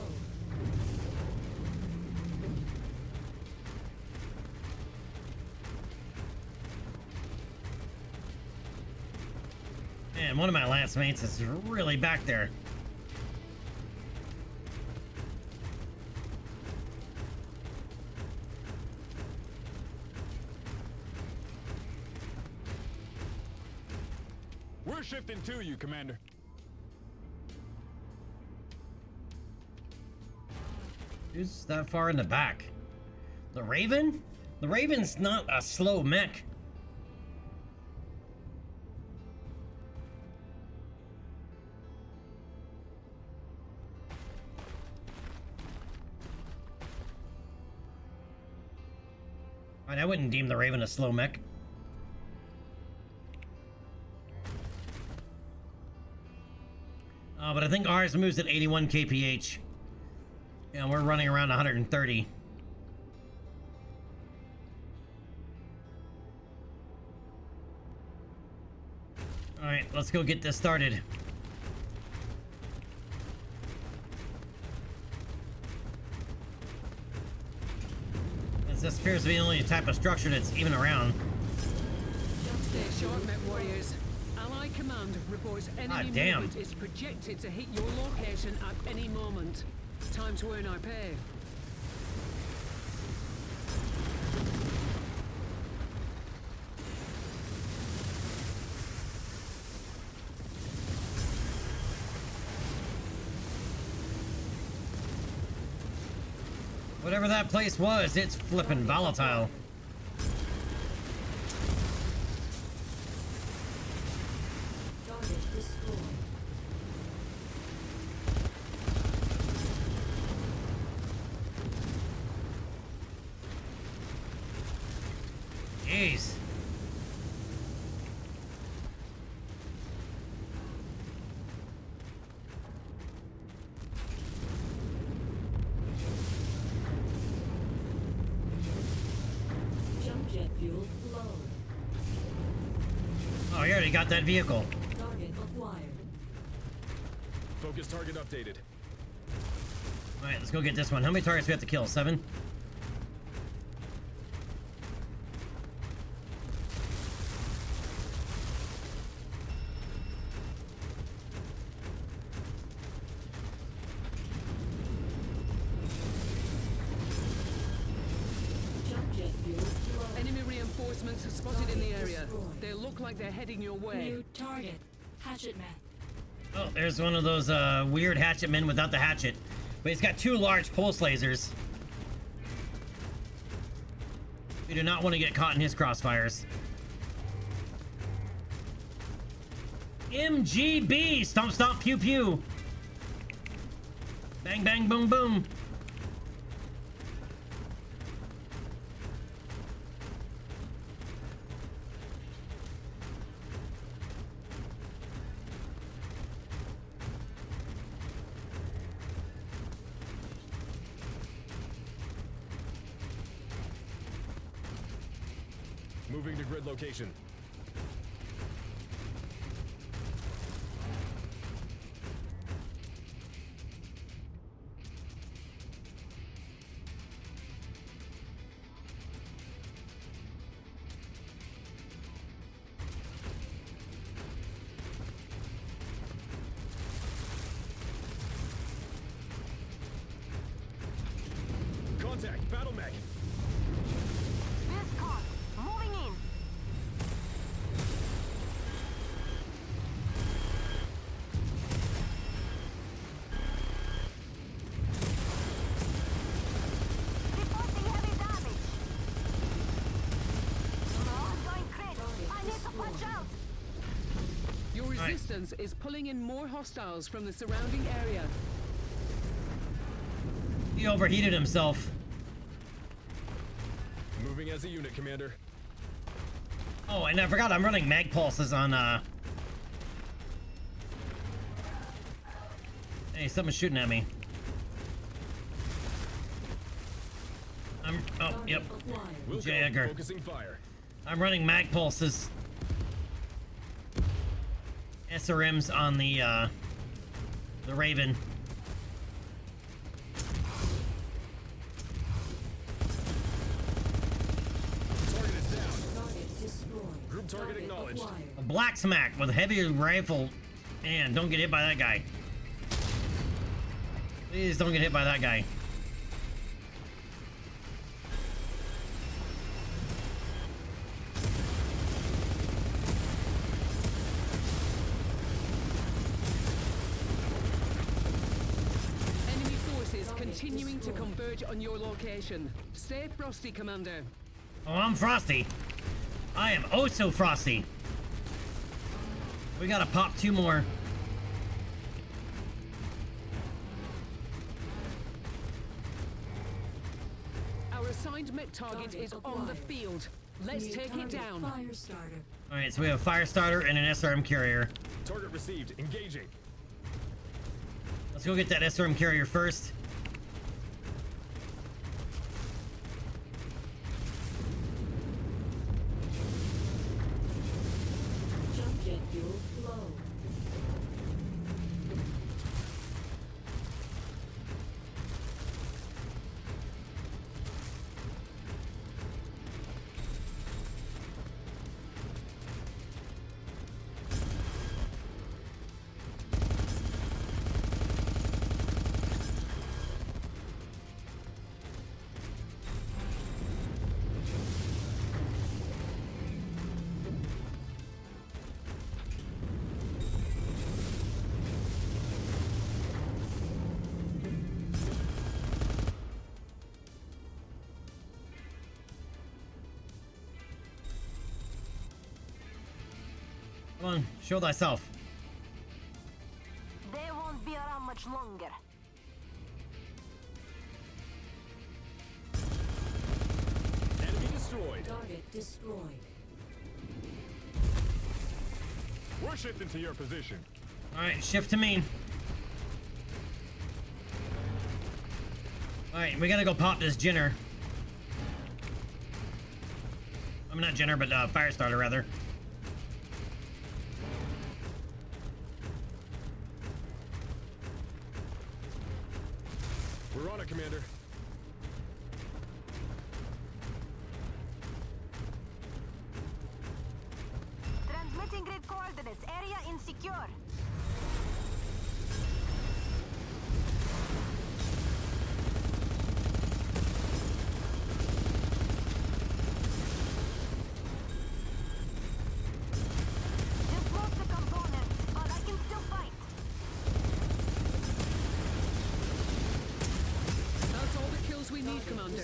Man, one of my lance mates is really back there. We're shifting to you, Commander. Who's that far in the back? The Raven? The Raven's not a slow mech. I wouldn't deem the Raven a slow mech. But I think ours moves at 81 kph. And we're running around 130. Alright, let's go get this started. This appears to be the only type of structure that's even around. Stay sharp, Met Warriors. Allied Command reports enemy movement is projected to hit your location at any moment. Time to earn our pay. Whatever that place was, it's flippin' volatile. Target destroyed. Jeez. Jump jet fuel low. Oh, you already got that vehicle. Target acquired. Focus target updated. Alright, let's go get this one. How many targets do we have to kill? 7? Jump jet fuel low. Enemy reinforcements are spotted in the area. They look like they're heading your way. New target. Hatchet man. Oh, there's one of those weird hatchet men without the hatchet. But he's got 2 large pulse lasers. You do not want to get caught in his crossfires. MGB! Stomp, stomp, pew, pew! Bang, bang, boom, boom! Moving to grid location. Contact, battle mech. This car, moving in. Reporting heavy damage. Oh, going crit. I need to watch out. Your resistance is pulling in more hostiles from the surrounding area. He overheated himself. Moving as a unit, Commander. Oh, and I forgot I'm running mag pulses on, Hey, someone's shooting at me. Oh, yep. Wilco, Jagger. focusing fire. I'm running mag pulses. SRMs on the Raven. Target is down. Target destroyed. Group target acknowledged. acquired. A black smack with a heavy rifle. Man, don't get hit by that guy. Please don't get hit by that guy. continuing to converge on your location. Stay frosty, Commander. Oh, I'm frosty. I am oh so frosty. We gotta pop 2 more. Our assigned mech target is on the field. Let's New take it target down. Fire starter. Alright, so we have a fire starter and an SRM carrier. Target received. Engaging. Let's go get that SRM carrier first. Jump jet fuel low. Come on, show thyself. They won't be around much longer. Enemy destroyed. Target destroyed. We're shifting to your position. Alright, shift to me. Alright, we gotta go pop this Jinner. I'm not Jinner, but fire starter rather. We're on it, Commander. Transmitting grid coordinates. Area insecure. Just lost the components, but I can still fight. That's all the kills we need, Commander.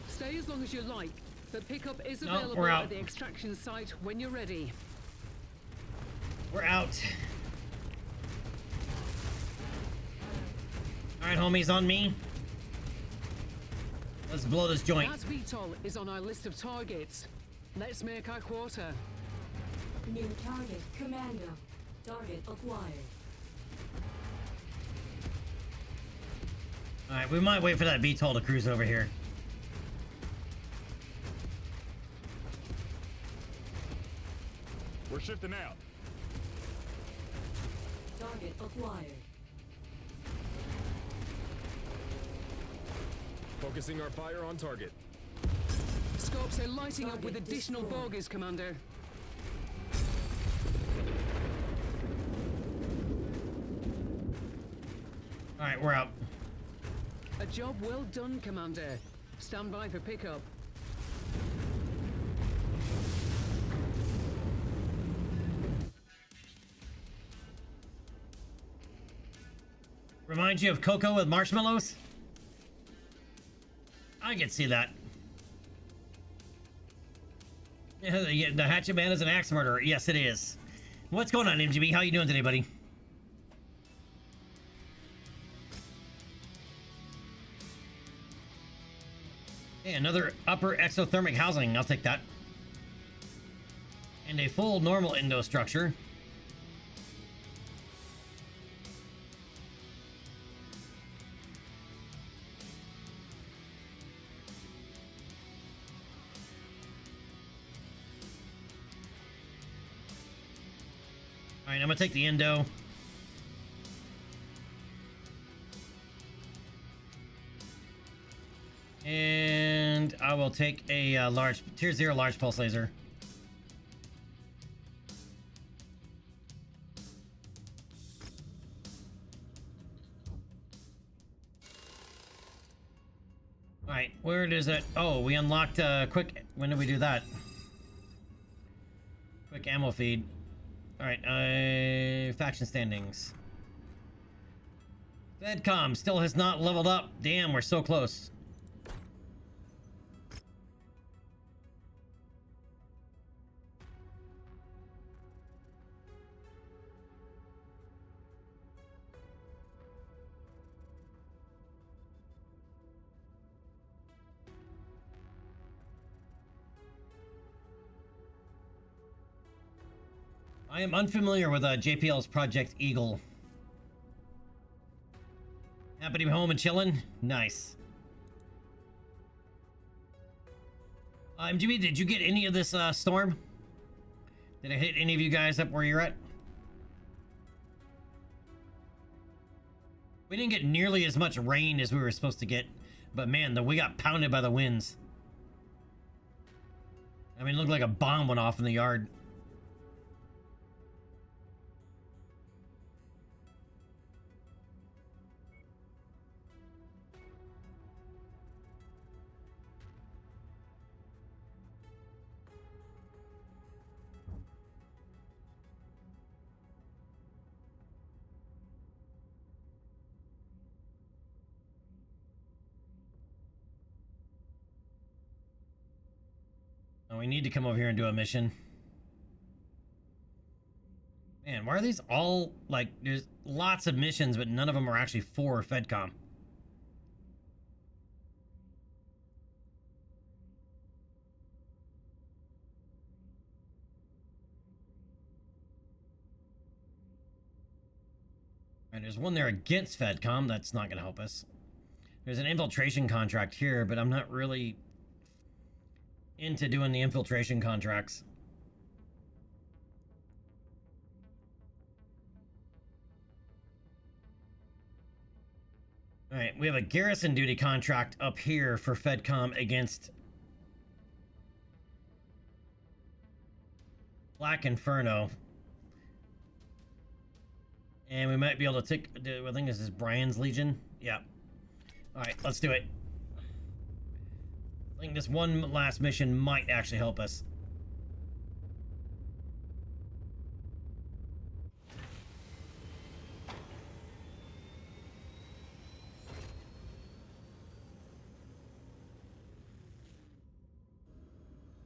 Stay as long as you like, but pickup is No, available we're out. at the extraction site when you're ready. We're out. Alright, homies, on me. Let's blow this joint. That VTOL is on our list of targets. Let's make our quarter. New target Commando. Target acquired. Alright, we might wait for that VTOL to cruise over here. We're shifting out. Target acquired. Focusing our fire on target. Scopes are lighting up with Target additional destroyed. bogies, Commander. Alright, we're out. A job well done, Commander. Stand by for pickup. Reminds you of Coco with marshmallows? I can see that. Yeah, the Hatchet Man is an axe murderer. Yes, it is. What's going on, MGB? How you doing today, buddy? Hey, another upper exothermic housing. I'll take that. And a full normal endo structure. Alright, I'm gonna take the endo. And I will take a large, tier 0 large pulse laser. Alright, where is it? Oh, we unlocked quick. When did we do that? Quick ammo feed. Alright, faction standings. Fedcom still has not leveled up. Damn, we're so close. I am unfamiliar with JPL's Project Eagle. Happy to be home and chilling? Nice. Jimmy, did you get any of this storm? Did it hit any of you guys up where you're at? We didn't get nearly as much rain as we were supposed to get, but man, we got pounded by the winds. I mean, it looked like a bomb went off in the yard. We need to come over here and do a mission. Man, why are these all, like, there's lots of missions, but none of them are actually for Fedcom. And there's one there against Fedcom. That's not going to help us. There's an infiltration contract here, but I'm not really into doing the infiltration contracts. All right, we have a garrison duty contract up here for Fedcom against Black Inferno. And we might be able to take, I think this is Brian's Legion. Yeah. All right, let's do it. I think this one last mission might actually help us.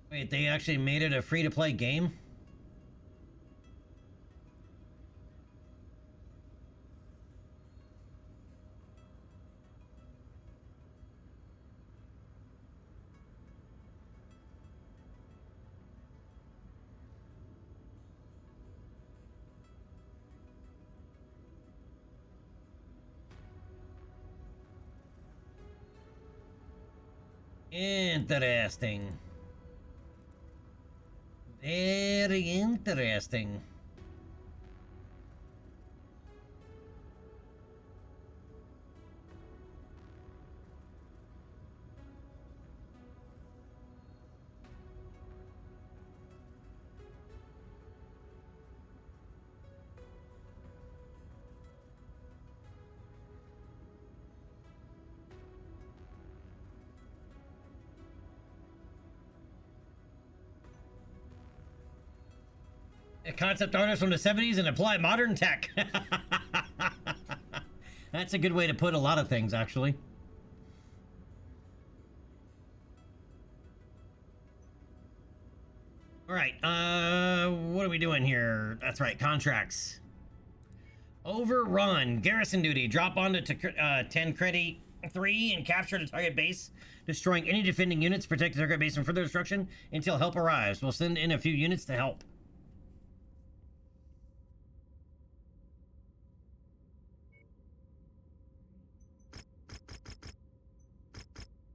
Wait, they actually made it a free-to-play game? Interesting. Very interesting. A concept artist from the 70s and apply modern tech. That's a good way to put a lot of things, actually. All right, what are we doing here? That's right, contracts. Overrun, garrison duty, drop onto 10 credit 3 and capture the target base, destroying any defending units, protect the target base from further destruction until help arrives. We'll send in a few units to help.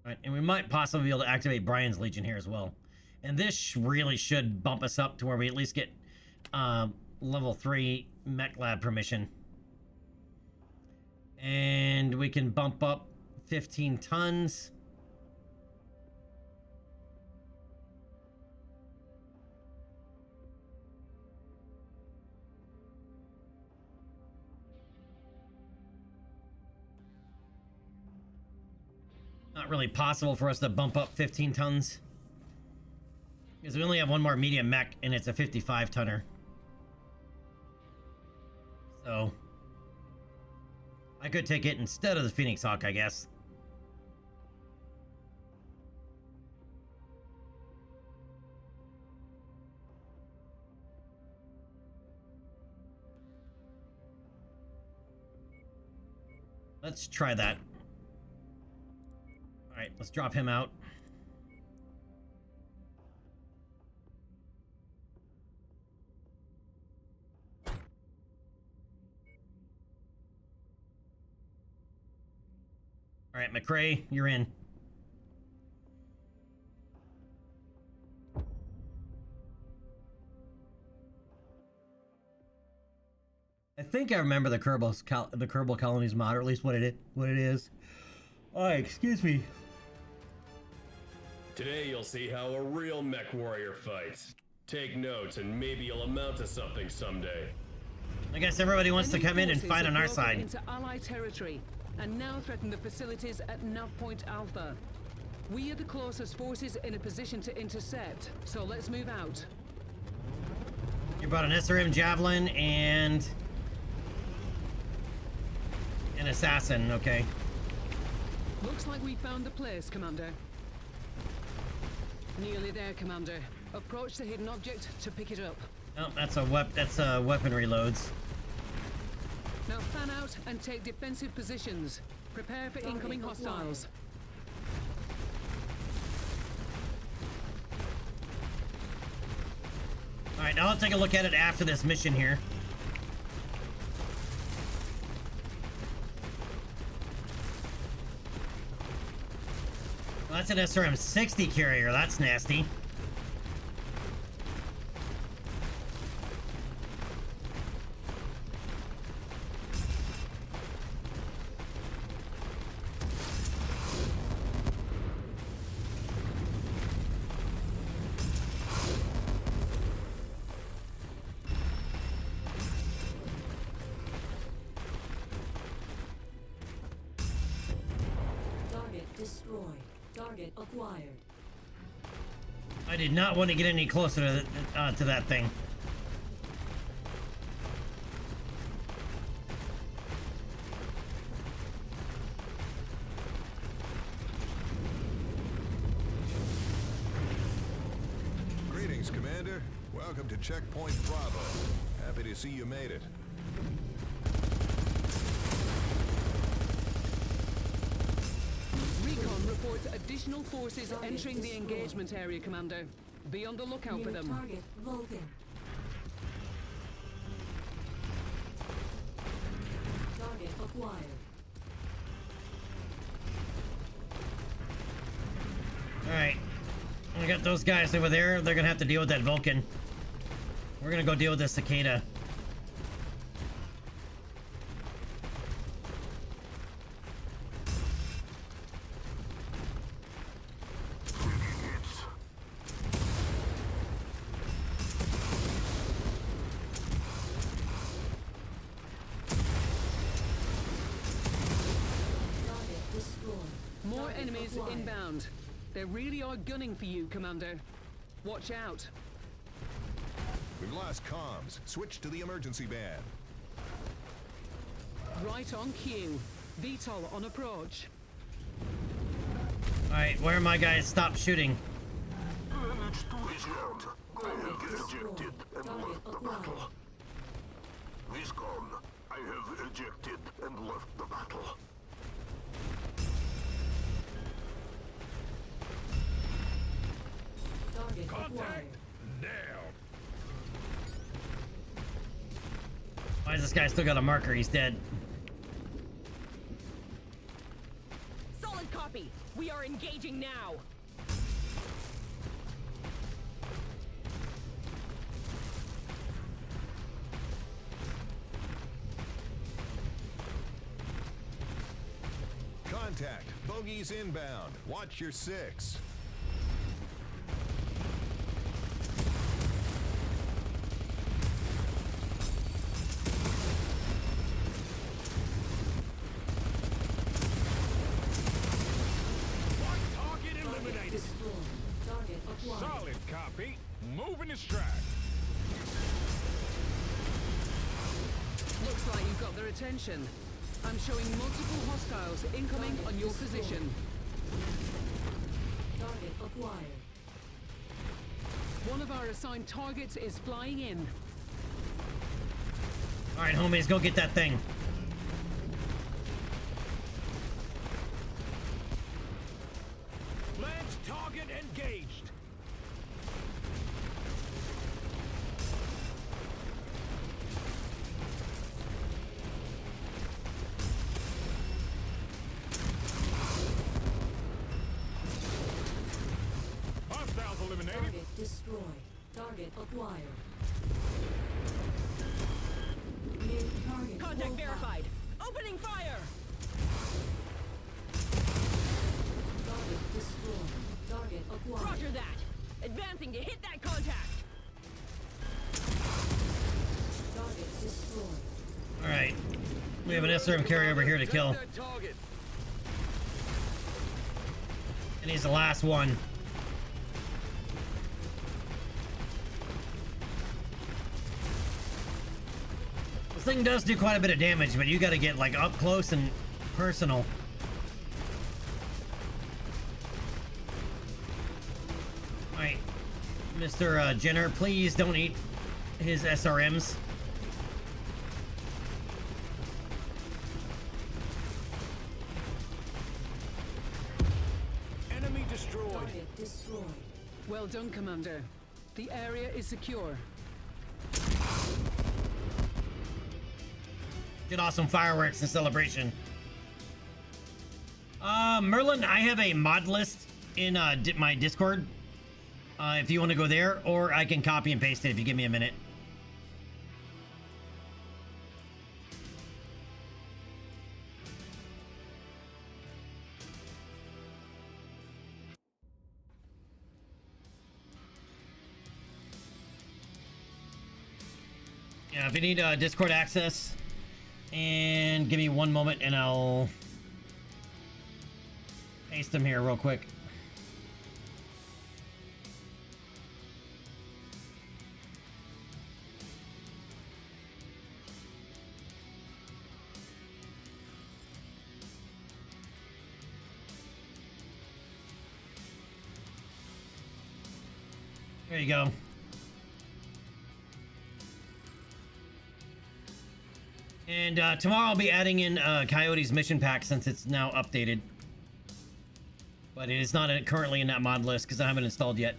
Right, and we might possibly be able to activate Brian's Legion here as well. And this really should bump us up to where we at least get level 3 mech lab permission. And we can bump up 15 tons. Not really possible for us to bump up 15 tons. Because we only have one more medium mech, and it's a 55 tonner. So I could take it instead of the Phoenix Hawk, I guess. Let's try that. Alright, let's drop him out. Alright, McRae, you're in. I think I remember the Kerbal Colonies mod, or at least what it is. Oh, excuse me. Today you'll see how a real mech warrior fights. Take notes and maybe you'll amount to something someday. I guess everybody wants to come in and fight on our side. Into Allied territory and now threaten the facilities at Nav Point Alpha. We are the closest forces in a position to intercept, so let's move out. You brought an SRM Javelin and an assassin, okay. Looks like we found the place, Commander. Nearly there, Commander. Approach the hidden object to pick it up. Oh, that's weaponry loads. Now fan out and take defensive positions. Prepare for incoming hostiles. Alright, now let's take a look at it after this mission here. Well, that's an SRM-60 carrier. That's nasty. Target acquired. I did not want to get any closer to that thing. Greetings, Commander. Welcome to Checkpoint Bravo. Happy to see you made it. Reports additional forces entering the engagement area, Commander. Be on the lookout for them. Target Vulcan. Target acquired. Alright. We got those guys over there. They're gonna have to deal with that Vulcan. We're gonna go deal with this Cicada. More enemies inbound. They really are gunning for you, Commander. Watch out. We've lost comms. Switch to the emergency band. Right on cue. VTOL on approach. Alright, where are my guys? Stop shooting. Target destroyed. Target acquired. Viscon, I have ejected and left the battle. Target acquired. Down. Why has this guy still got a marker? He's dead. Solid copy. We are engaging now. Contact. Bogies inbound. Watch your 6. Solid copy. Moving to strike. Looks like you've got their attention. I'm showing multiple hostiles incoming on your position. Target acquired. One of our assigned targets is flying in. All right, homies, go get that thing. Lance target engaged. Hostiles eliminated. Target destroyed. Target acquired. New target Contact profile. verified. Opening fire! Target destroyed. Target acquired. Roger that. Advancing to hit that contact. Target destroyed. All right, we have an SRM carrier over here to kill, That target. and he's the last one. This thing does do quite a bit of damage, but you got to get like up close and personal. All right, Mr. Jenner, please don't eat his SRMs. Enemy destroyed. Target destroyed. Well done, Commander. The area is secure. Get awesome fireworks in celebration. Merlin, I have a mod list in my Discord. If you want to go there, or I can copy and paste it if you give me a minute. Yeah, if you need Discord access, and give me one moment and I'll paste them here real quick. There you go. And tomorrow I'll be adding in Coyote's mission pack since it's now updated. But it is not currently in that mod list because I haven't installed yet.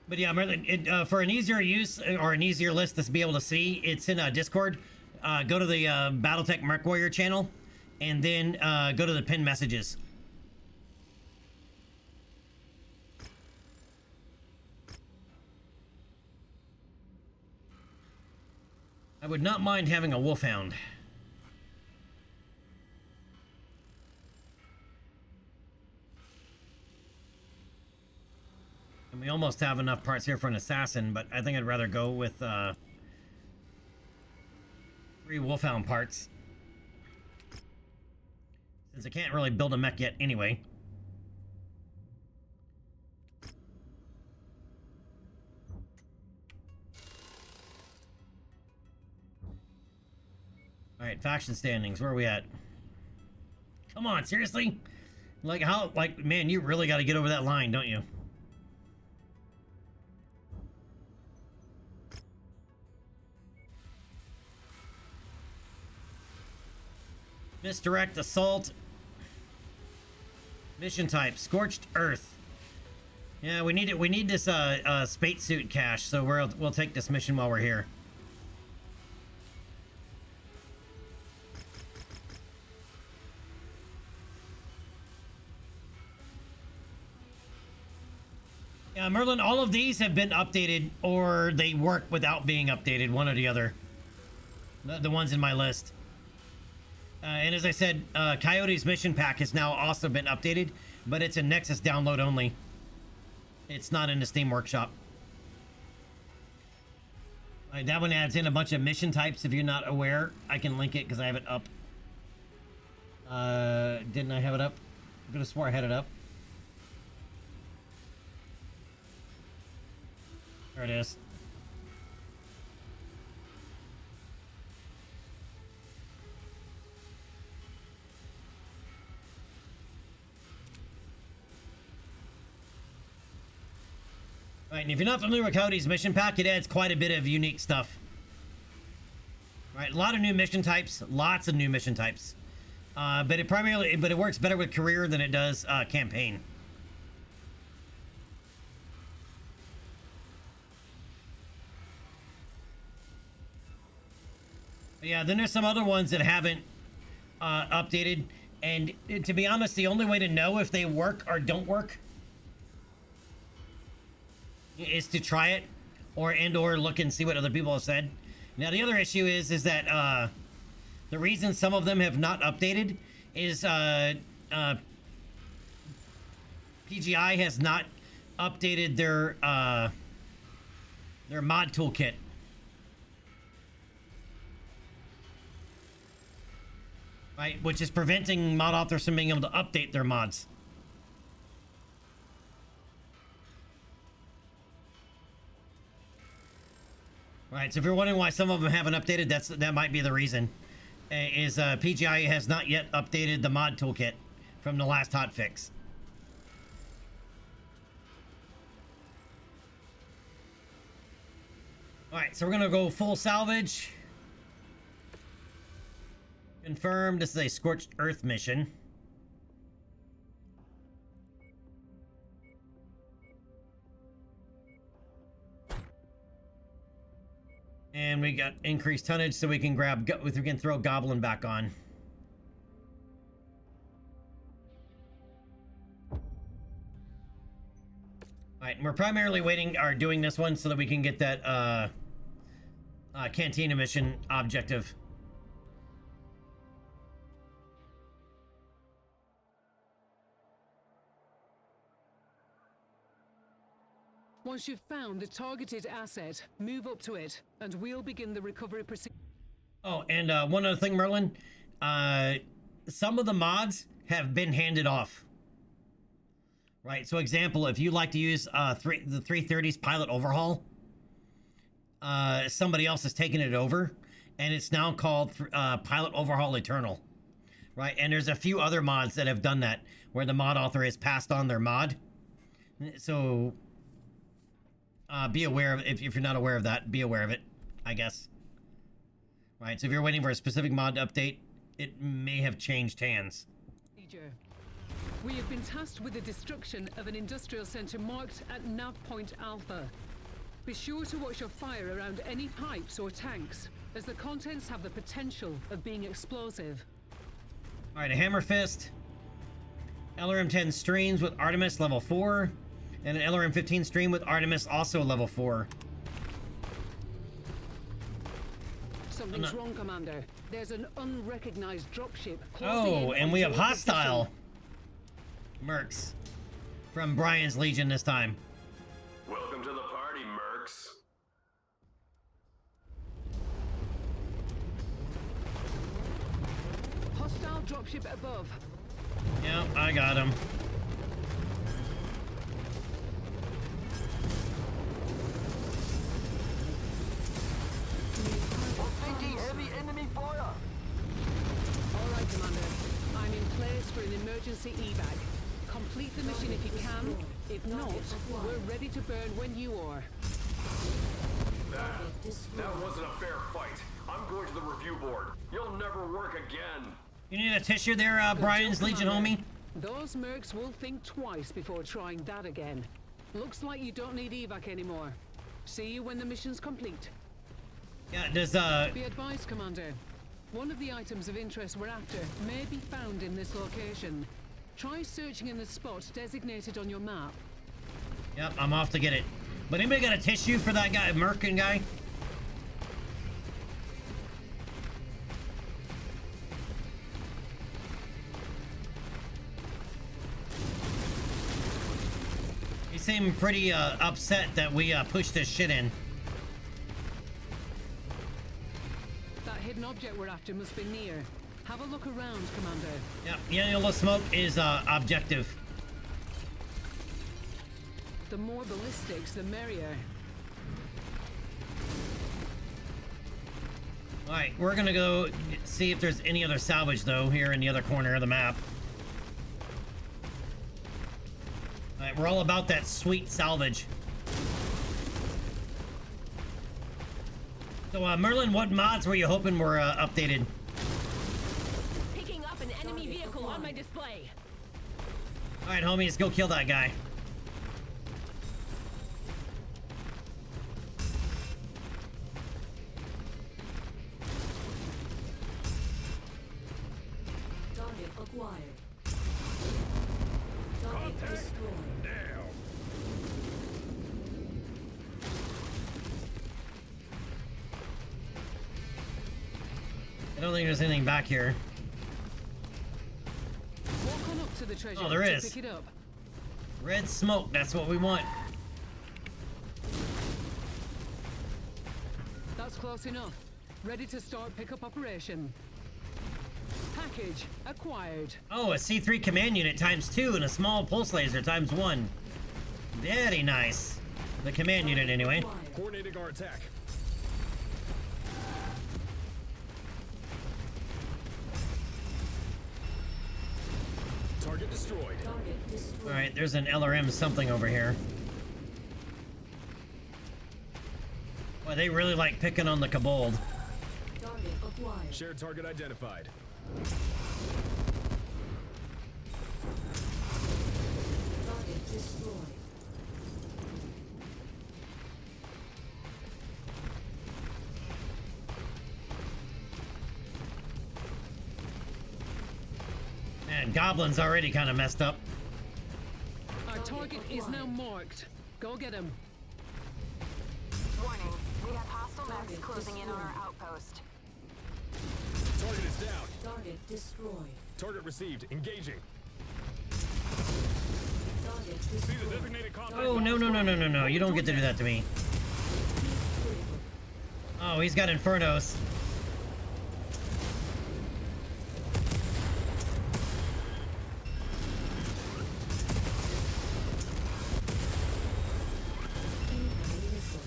But yeah, Merlin, for an easier use or an easier list to be able to see, it's in Discord. Go to the Battletech Merc Warrior channel, and then go to the pinned messages. I would not mind having a wolfhound. And we almost have enough parts here for an assassin, but I think I'd rather go with 3 wolfhound parts. Since I can't really build a mech yet anyway. Alright, faction standings, where are we at? Come on, seriously? Like, how, like, man, you really got to get over that line, don't you? Misdirect, assault. Mission type, scorched earth. Yeah, we need it. We need this spacesuit cache, so we'll take this mission while we're here. Yeah, Merlin, all of these have been updated, or they work without being updated, one or the other. The ones in my list. And as I said, Coyote's mission pack has now also been updated, but it's a Nexus download only. It's not in the Steam Workshop. That one adds in a bunch of mission types. If you're not aware, I can link it because I have it up. Didn't I have it up? I could have swore I had it up. There it is. Right, and if you're not familiar with Cody's mission pack, it adds quite a bit of unique stuff. Right, a lot of new mission types, lots of new mission types. But it works better with career than it does campaign. But yeah, then there's some other ones that haven't updated, and to be honest, the only way to know if they work or don't work is to try it, or look and see what other people have said. Now the other issue is that the reason some of them have not updated is PGI has not updated their mod toolkit. Right, which is preventing mod authors from being able to update their mods. Right, so if you're wondering why some of them haven't updated, that might be the reason. Is PGI has not yet updated the mod toolkit from the last hotfix. Alright, so we're gonna go full salvage. Confirmed, this is a Scorched Earth mission. And we got increased tonnage, so we can throw Goblin back on. Alright, and we're primarily doing this one so that we can get that Cantina mission objective. Once you've found the targeted asset, move up to it, and we'll begin the recovery procedure. Oh, and one other thing, Merlin. Some of the mods have been handed off. Right, so example, if you like to use the 330's pilot overhaul, somebody else has taken it over, and it's now called Pilot Overhaul Eternal. Right, and there's a few other mods that have done that, where the mod author has passed on their mod. So be aware of if you're not aware of that, be aware of it, I guess. Right, so if you're waiting for a specific mod to update, it may have changed hands. We have been tasked with the destruction of an industrial center marked at Nav Point Alpha. Be sure to watch your fire around any pipes or tanks, as the contents have the potential of being explosive. Alright, a Hammer Fist. LRM-10 streams with Artemis level 4. And an LRM-15 stream with Artemis also level 4. Something's wrong, Commander. There's an unrecognized dropship closing in and on we have your hostile position. Mercs from Brian's Legion this time. Welcome to the party, Mercs. Hostile dropship above. Yep, I got him. Heavy enemy fire! All right, Commander. I'm in place for an emergency evac. Complete the mission if you can. If not, we're ready to burn when you are. That wasn't a fair fight. I'm going to the review board. You'll never work again. You need a tissue there, Brian's Legion homie? Those mercs will think twice before trying that again. Looks like you don't need evac anymore. See you when the mission's complete. Yeah, does Be advised, Commander. One of the items of interest we're after may be found in this location. Try searching in the spot designated on your map. Yep, I'm off to get it. But anybody got a tissue for that guy, Merkin guy? He seemed pretty upset that we pushed this shit in. That hidden object we're after must be near. Have a look around, Commander. Yep, yellow smoke is objective. The more ballistics, the merrier. Alright, we're gonna go see if there's any other salvage, though, here in the other corner of the map. Alright, we're all about that sweet salvage. So, Merlin, what mods were you hoping were updated? Picking up an enemy vehicle on my display. Alright, homies, go kill that guy. Target acquired. Target destroyed. Down. I don't think there's anything back here. Walk on up to the treasure Oh, there to is. pick it up. Red smoke, that's what we want. That's close enough. Ready to start pickup operation. Package acquired. Oh, a C3 command unit ×2 and a small pulse laser ×1. Very nice. The command unit, anyway. Coordinating our attack. Target destroyed. Target destroyed. Alright, there's an LRM something over here. Boy, they really like picking on the Kobold. Target acquired. Shared target identified. Target destroyed. Man, Goblin's already kind of messed up. Our target is now marked. Go get him. Warning, we have hostile mechs closing in on our outpost. Target is down. Target destroyed. Target received. Engaging. Target See the destroyed. designated contact. Oh, no, no, no, no, no, no. You don't get to do that to me. Oh, he's got Infernos. Incoming missile.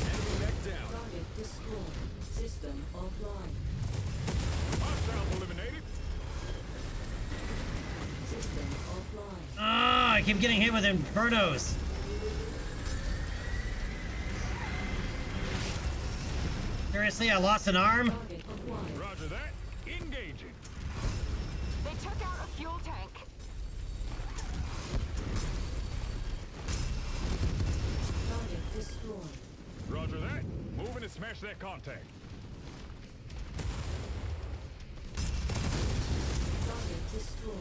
Enemy mech down. Target destroyed. System offline. Hostiles eliminated. System offline. Ah, I keep getting hit with Infernos. Seriously, I lost an arm? Target acquired. Roger that. Engaging. They took out a fuel tank. Target destroyed. Roger that. Moving to smash that contact. Target destroyed.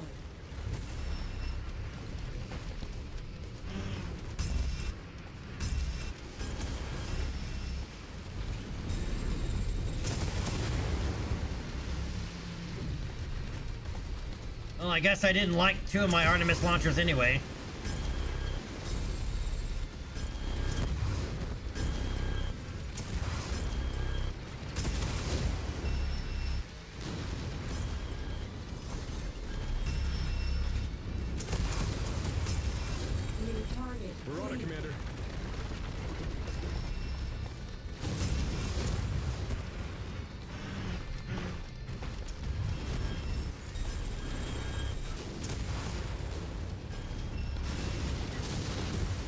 Well, I guess I didn't like 2 of my Artemis launchers anyway. New target. We're on it, Commander.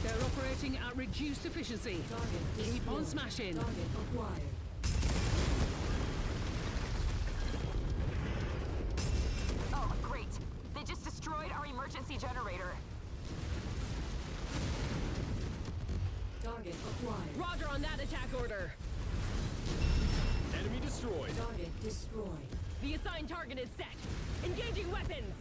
They're operating at reduced efficiency. Target Keep on destroyed. smashing. Target acquired. Oh, great. They just destroyed our emergency generator. Target acquired. Roger on that attack order. Enemy destroyed. Target destroyed. The assigned target is set. Engaging weapons.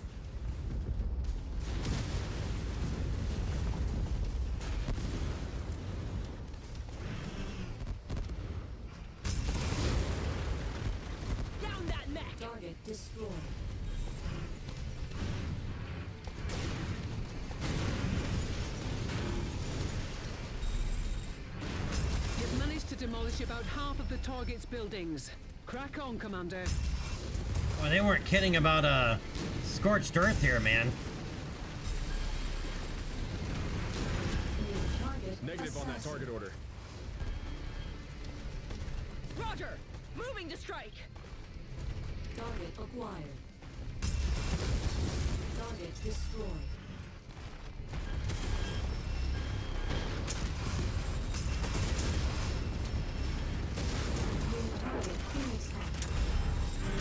Down that mech. Target destroyed. You've managed to demolish about half of the target's buildings. Crack on, Commander. Well, they weren't kidding about scorched earth here, man. Negative on that target order. Roger! Moving to strike! Target acquired. Target destroyed. New target Phoenix Hawk.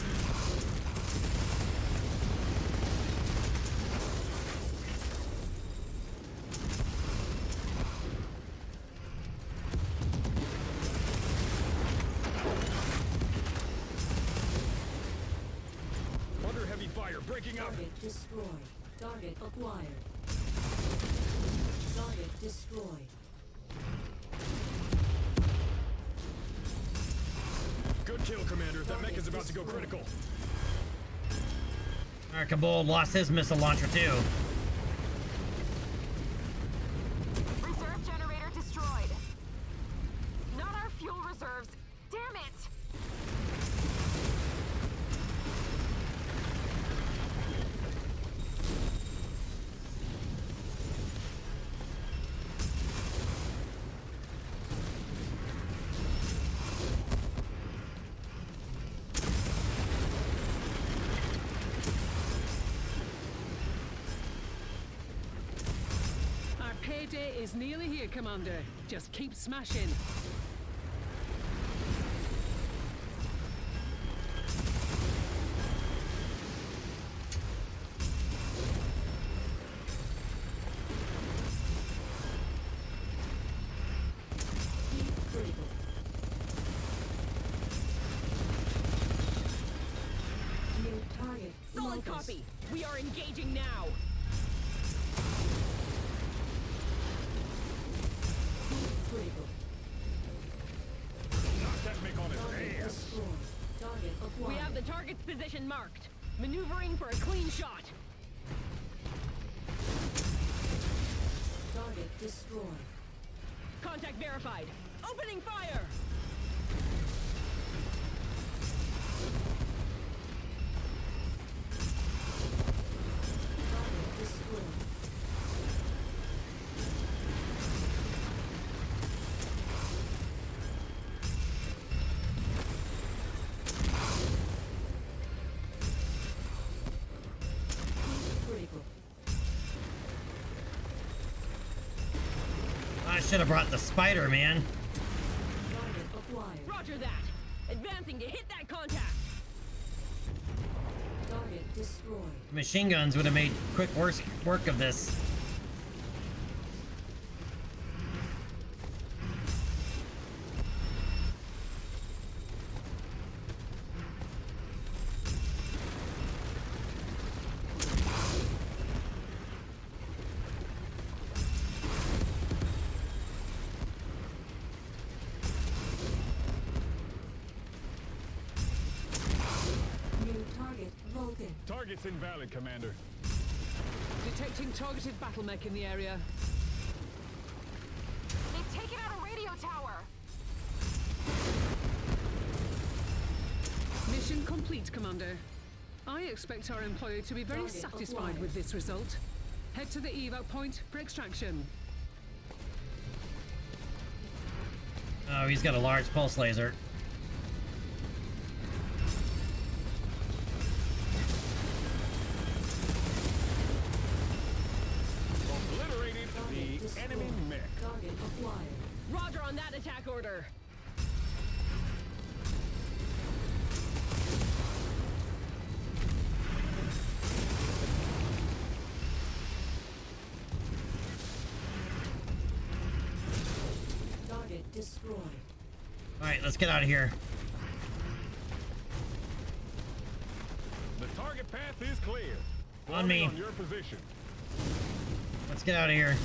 Under heavy fire, breaking up. Target destroyed. Target acquired. Target destroyed. Good kill, Commander. That mech is about to go critical. Alright, Kabul lost his missile launcher too. Reserve generator destroyed. Not our fuel reserves. Damn it! Our payday is nearly here, Commander. Just keep smashing. Heat critical. New target. Solid Locust. copy! We are engaging now! Heat critical. Knock that mech on his Target ass. destroyed. Target acquired. We have the target's position marked. Maneuvering for a clean shot. Target destroyed. Contact verified. Opening fire! Target destroyed. Heat critical. I should have brought the spider, man. Target acquired. Roger that! Advancing to hit that contact! Target destroyed. Machine guns would have made quick work of this. New target Vulcan. Target's invalid, Commander. Detecting targeted battle mech in the area. They've taken out a radio tower. Mission complete, Commander. I expect our employer to be very Target satisfied acquired. with this result. Head to the evac point for extraction. Oh, he's got a large pulse laser. Obliterated Target the destroyed. enemy mech. Target acquired. Roger on that attack order! Target destroyed. Alright, let's get out of here. The target path is clear. On Forming me. On your position. Let's get out of here.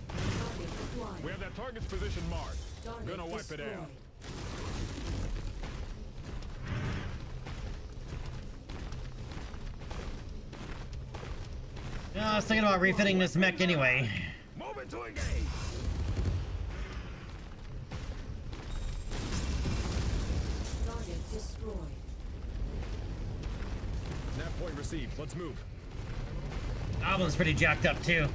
Target acquired. We have that target's position marked. Target Gonna wipe it out. Yeah, I was thinking about refitting this mech anyway. Moving to engage. Point received. Let's move. Goblin's pretty jacked up too.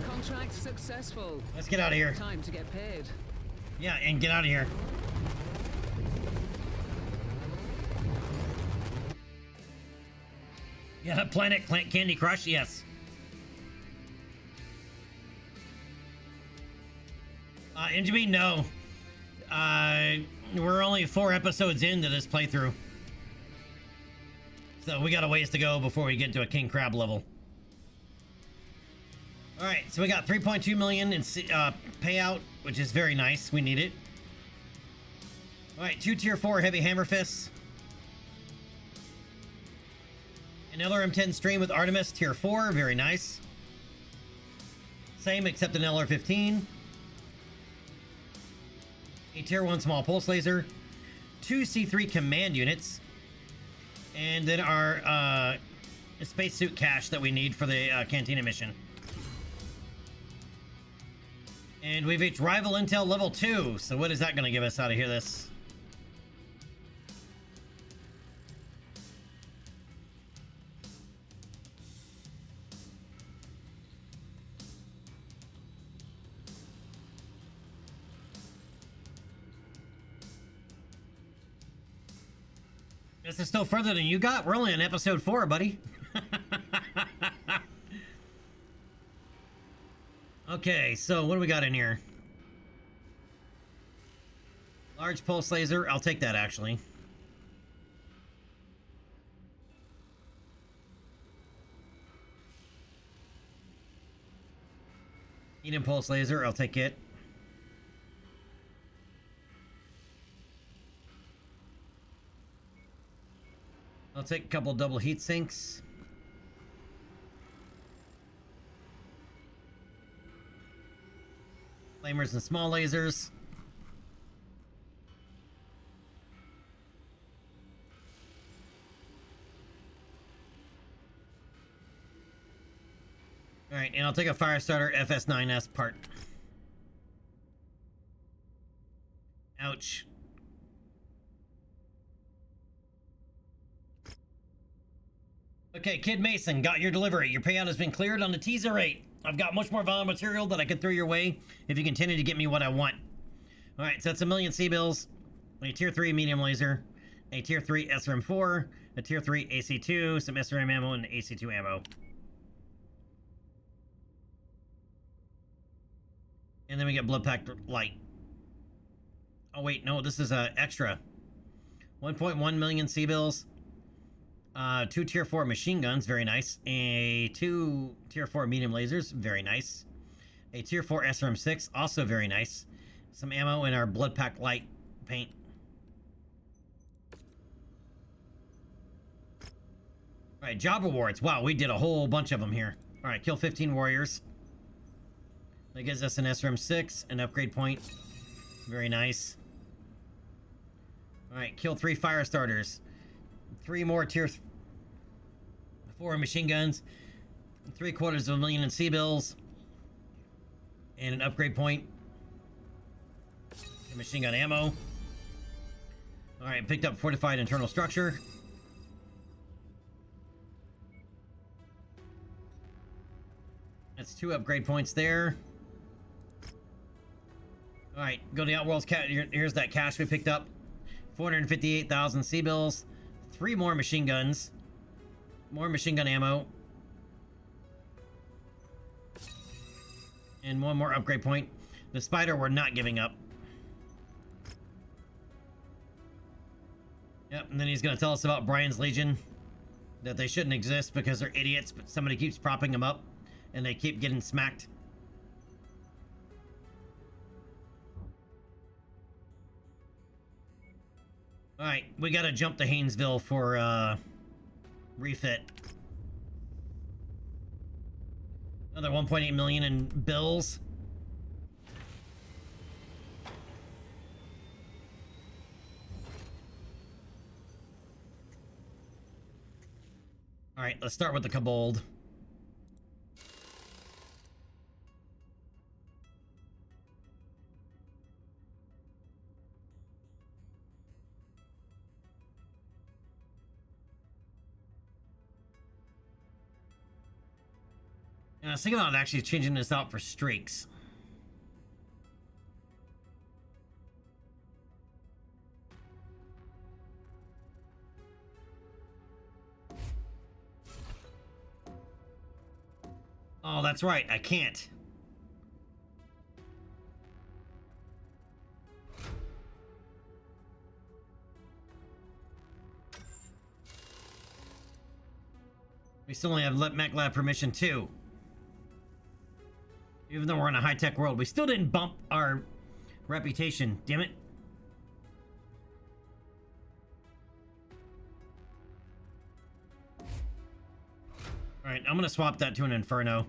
Contract successful. Let's get out of here. Time to get paid. Yeah, and get out of here. Yeah, Planet Candy Crush, yes. NGB, no. We're only 4 episodes into this playthrough. So we got a ways to go before we get to a King Crab level. Alright, so we got 3.2 million in payout, which is very nice. We need it. Alright, 2 tier 4 heavy hammer fists. An LRM-10 stream with Artemis, tier 4, very nice. Same except an LR-15. A tier 1 small pulse laser. 2 C3 command units. And then our spacesuit cache that we need for the Cantina mission. And we've reached rival intel level 2. So what is that going to give us out of here this? This is still further than you got? We're only on episode 4, buddy. Okay, so what do we got in here? Large pulse laser. I'll take that, actually. Medium pulse laser. I'll take it. I'll take a couple double heat sinks. Flamers and small lasers. Alright, and I'll take a Firestarter FS9S part. Ouch. Okay, Kid Mason, got your delivery. Your payout has been cleared on the teaser rate. I've got much more valuable material that I can throw your way if you continue to get me what I want. Alright, so that's 1 million C-bills, a tier 3 medium laser, a tier 3 SRM-4, a tier 3 AC-2, some SRM ammo, and AC-2 ammo. And then we get Blood Pact Light. Oh wait, no, this is extra. 1.1 million C-bills. 2 tier 4 machine guns, very nice. A 2 tier 4 medium lasers, very nice. A tier 4 SRM-6, also very nice. Some ammo in our Blood Pact Light paint. Alright, job rewards. Wow, we did a whole bunch of them here. Alright, kill 15 warriors. That gives us an SRM-6, an upgrade point. Very nice. Alright, kill 3 fire starters. 3 more tier 4 machine guns, 750,000 in C-bills, and an upgrade point. And machine gun ammo. Alright, picked up fortified internal structure. That's 2 upgrade points there. Alright, go to the Outworld's cache. Here's that cache we picked up. 458,000 C-bills. 3 more machine guns. More machine gun ammo. And 1 more upgrade point. The spider we're not giving up. Yep, and then he's going to tell us about Brian's Legion. That they shouldn't exist because they're idiots, but somebody keeps propping them up. And they keep getting smacked. Alright, we gotta jump to Haynesville for, refit. Another 1.8 million in bills. Alright, let's start with the Kobold. I was thinking about actually changing this out for streaks. Oh, that's right. I can't. We still only have Mech Lab permission too. Even though we're in a high-tech world, we still didn't bump our reputation. Damn it. Alright, I'm gonna swap that to an Inferno.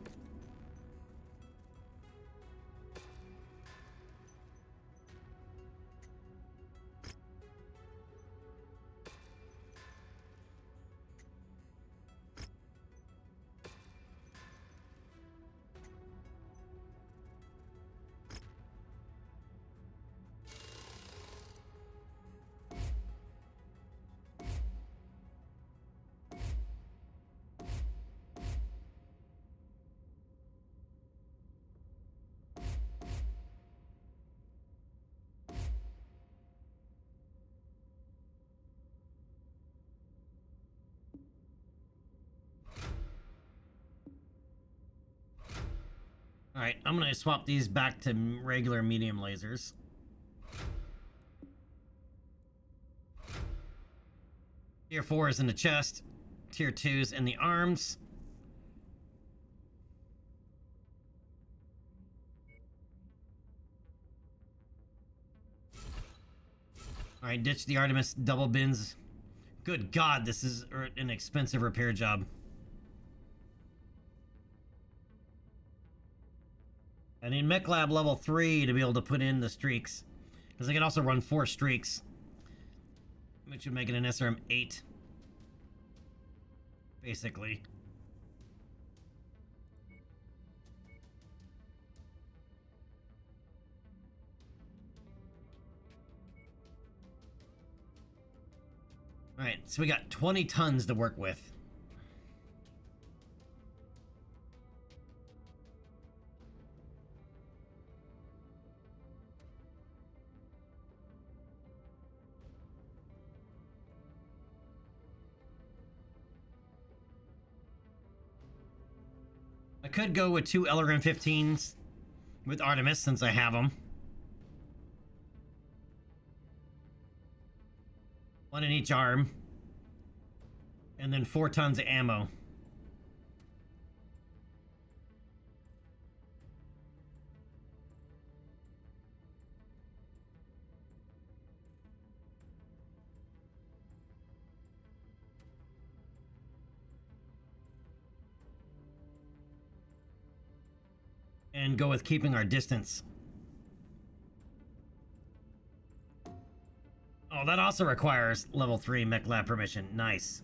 Alright, I'm gonna swap these back to regular medium lasers. Tier 4 is in the chest. Tier 2 is in the arms. Alright, ditch the Artemis double bins. Good God, this is an expensive repair job. I need Mech Lab level 3 to be able to put in the streaks. Because I can also run 4 streaks. Which would make it an SRM 8. Basically. Alright, so we got 20 tons to work with. I could go with 2 LRM-15s with Artemis since I have them. 1 in each arm. And then 4 tons of ammo. And go with keeping our distance. Oh, that also requires level 3 Mech Lab permission. Nice.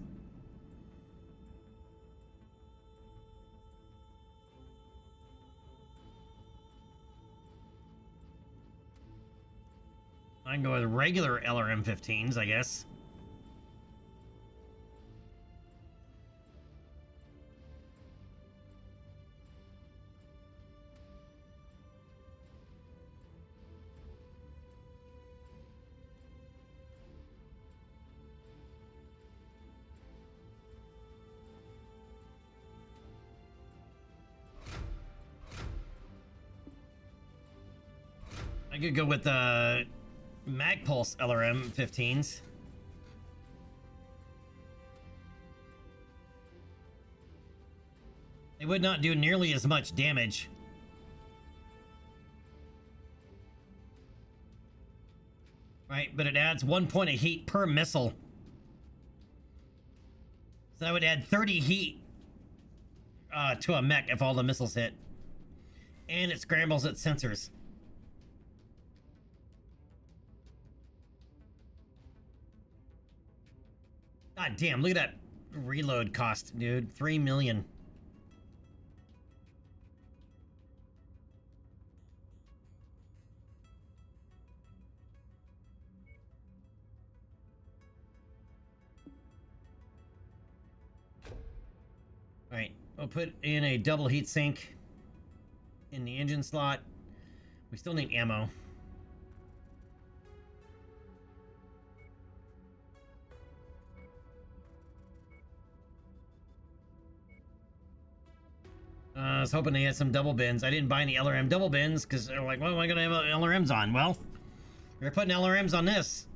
I can go with regular LRM-15s, I guess. I could go with the Magpulse LRM-15s. They would not do nearly as much damage. Right, but it adds 1 point of heat per missile. So that would add 30 heat to a mech if all the missiles hit. And it scrambles its sensors. God damn, look at that reload cost, dude. 3 million. Alright, we'll put in a double heat sink in the engine slot. We still need ammo. I was hoping they had some double bins. I didn't buy any LRM double bins because they're like, what am I going to have LRMs on? Well, we're putting LRMs on this.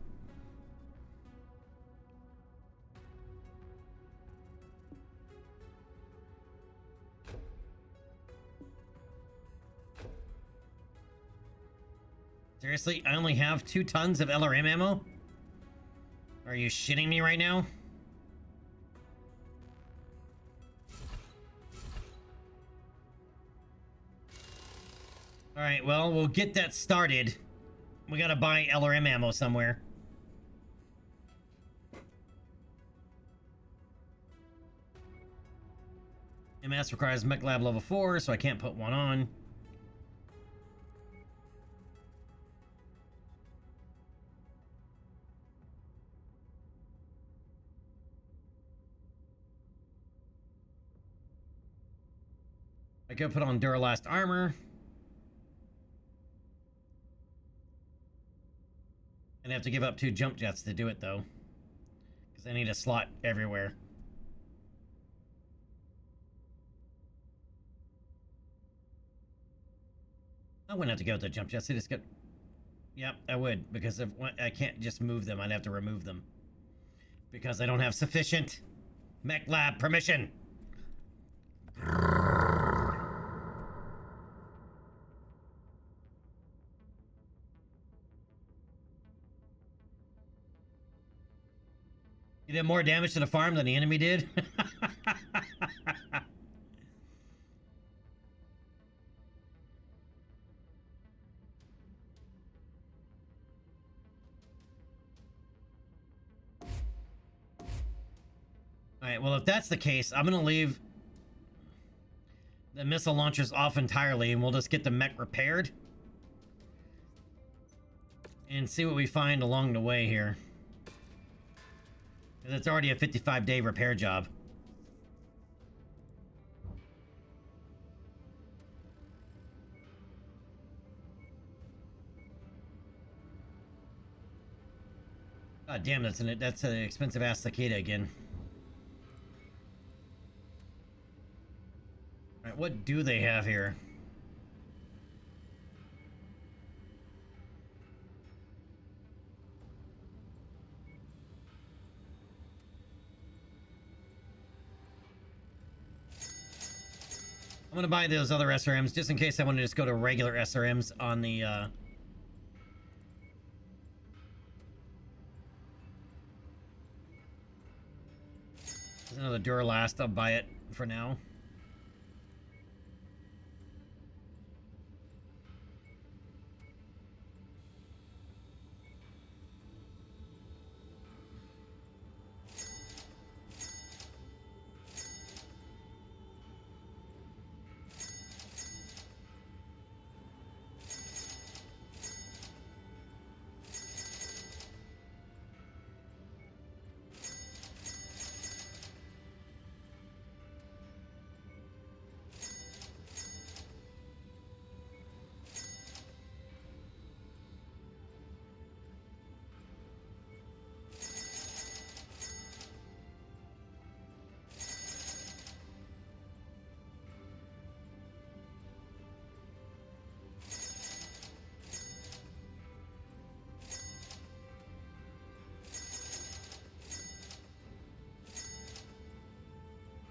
Seriously? I only have 2 tons of LRM ammo? Are you shitting me right now? Alright, well, we'll get that started. We gotta buy LRM ammo somewhere. MS requires Mech Lab level 4, so I can't put one on. I could put on Duralast armor. I'd have to give up 2 jump jets to do it, though. Because I need a slot everywhere. I wouldn't have to go with the jump jets. I just get... Yep, I would. Because if I can't just move them, I'd have to remove them. Because I don't have sufficient Mech Lab permission. You did more damage to the farm than the enemy did? Alright, well if that's the case, I'm gonna leave the missile launchers off entirely and we'll just get the mech repaired. And see what we find along the way here. It's already a 55-day repair job. God damn, that's an expensive ass cicada again. Alright, what do they have here? I'm gonna buy those other SRMs just in case I want to just go to regular SRMs on the There's another Duralast, I'll buy it for now.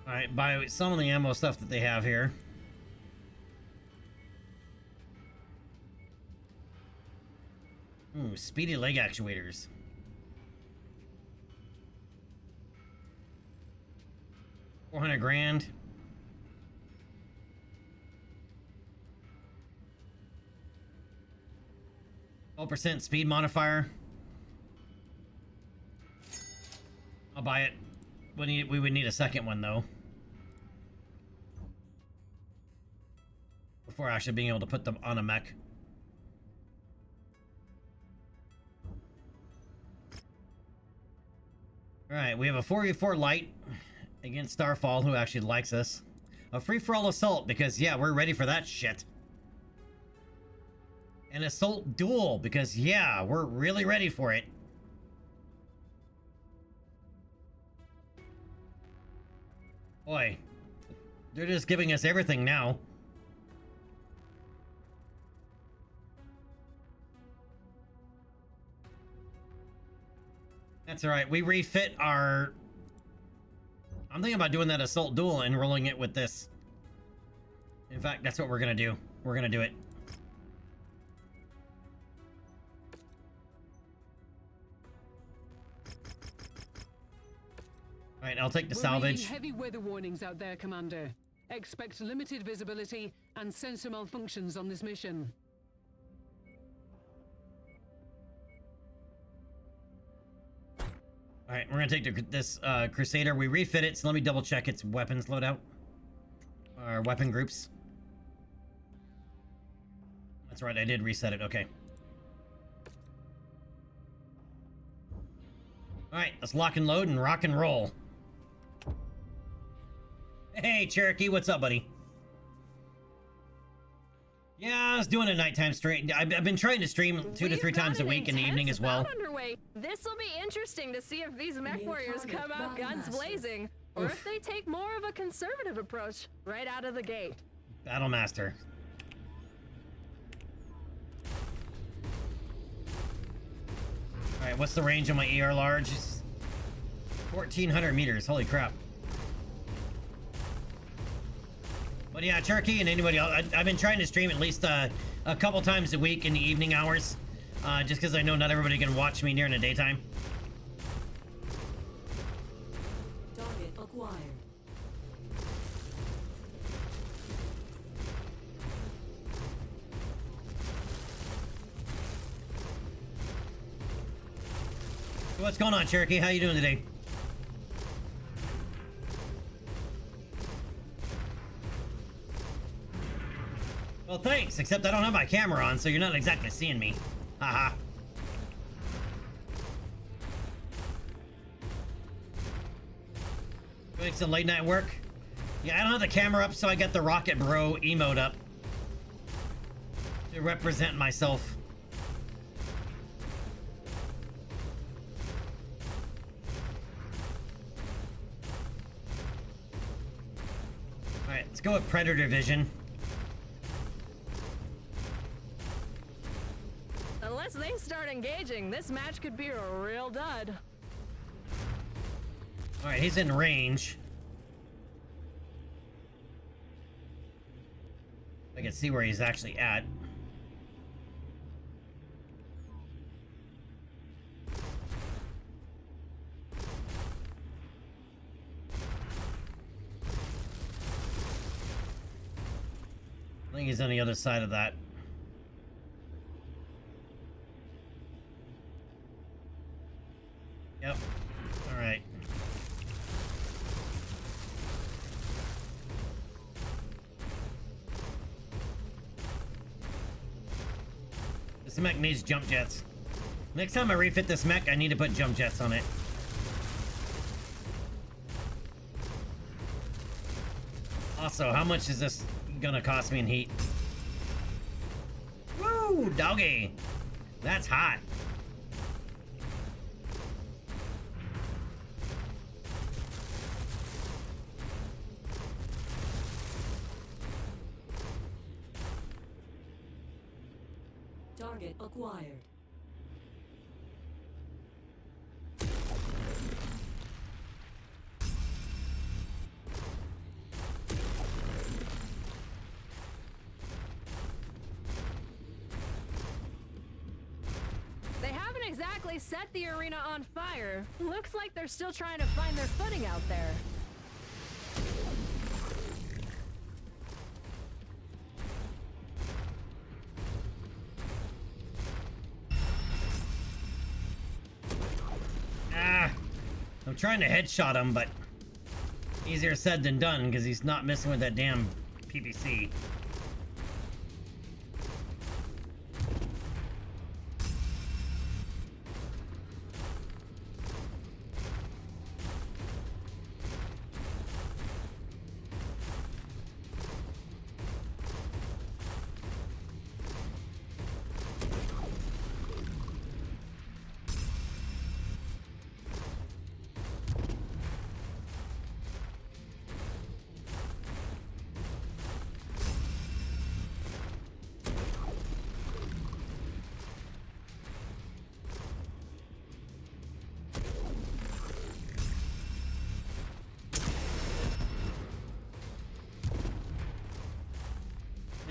Alright, buy some of the ammo stuff that they have here. Ooh, speedy leg actuators. $400 grand. 12% speed modifier. I'll buy it. We would need a second one though. Before actually being able to put them on a mech. Alright, we have a 4v4 light against Starfall, who actually likes us. A free-for-all assault, because, yeah, we're ready for that shit. An assault duel, because, yeah, we're really ready for it. Boy, they're just giving us everything now. That's alright, we refit our... I'm thinking about doing that assault duel and rolling it with this. In fact, that's what we're gonna do. We're gonna do it. Alright, I'll take the salvage. We're reading heavy weather warnings out there, Commander. Expect limited visibility and sensor malfunctions on this mission. Alright, we're gonna take this Crusader. We refit it, so let me double check its weapons loadout. Our weapon groups. That's right, I did reset it, okay. Alright, let's lock and load and rock and roll. Hey, Cherokee, what's up, buddy? Yeah, I was doing a nighttime stream. I've been trying to stream 2 to 3 times a week in the evening as well. This will be interesting to see if these mech warriors come out guns blazing, or if they take more of a conservative approach right out of the gate. Battlemaster. Alright, what's the range on my ER large? 1,400 meters, holy crap. But yeah, Cherokee and anybody else, I've been trying to stream at least a couple times a week in the evening hours. Just because I know not everybody can watch me during the daytime. Target acquired. What's going on, Cherokee? How you doing today? Well, thanks, except I don't have my camera on, so you're not exactly seeing me. Haha. Doing some late night work? Yeah, I don't have the camera up, so I got the Rocket Bro emote up to represent myself. Alright, let's go with Predator Vision. Unless they start engaging, this match could be a real dud. Alright, he's in range. I can see where he's actually at. I think he's on the other side of that. Yep. Alright. This mech needs jump jets. Next time I refit this mech, I need to put jump jets on it. Also, how much is this gonna cost me in heat? Woo, doggy! That's hot. Target acquired. They haven't exactly set the arena on fire. Looks like they're still trying to find their footing out there. I'm trying to headshot him, but easier said than done because he's not messing with that damn PPC.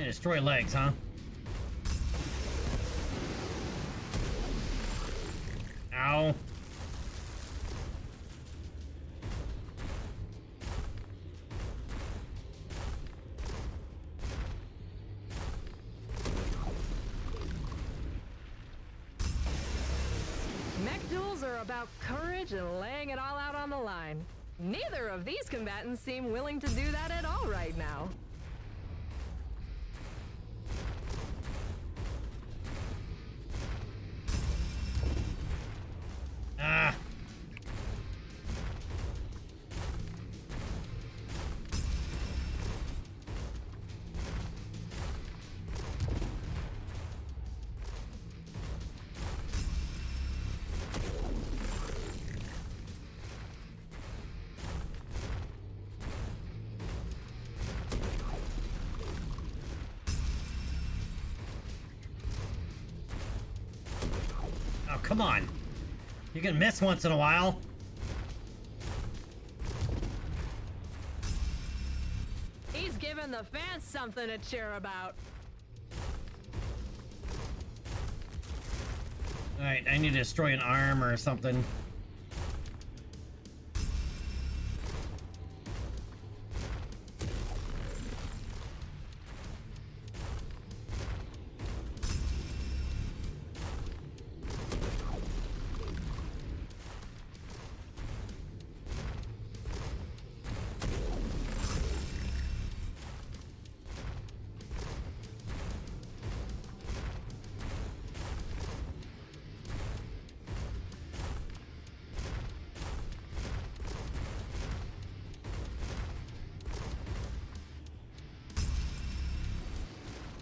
Destroy legs, huh? Ow. Mech duels are about courage and laying it all out on the line. Neither of these combatants seem willing to do that at all right now. Ah. Oh, come on. You can miss once in a while. He's giving the fans something to cheer about. Alright, I need to destroy an arm or something.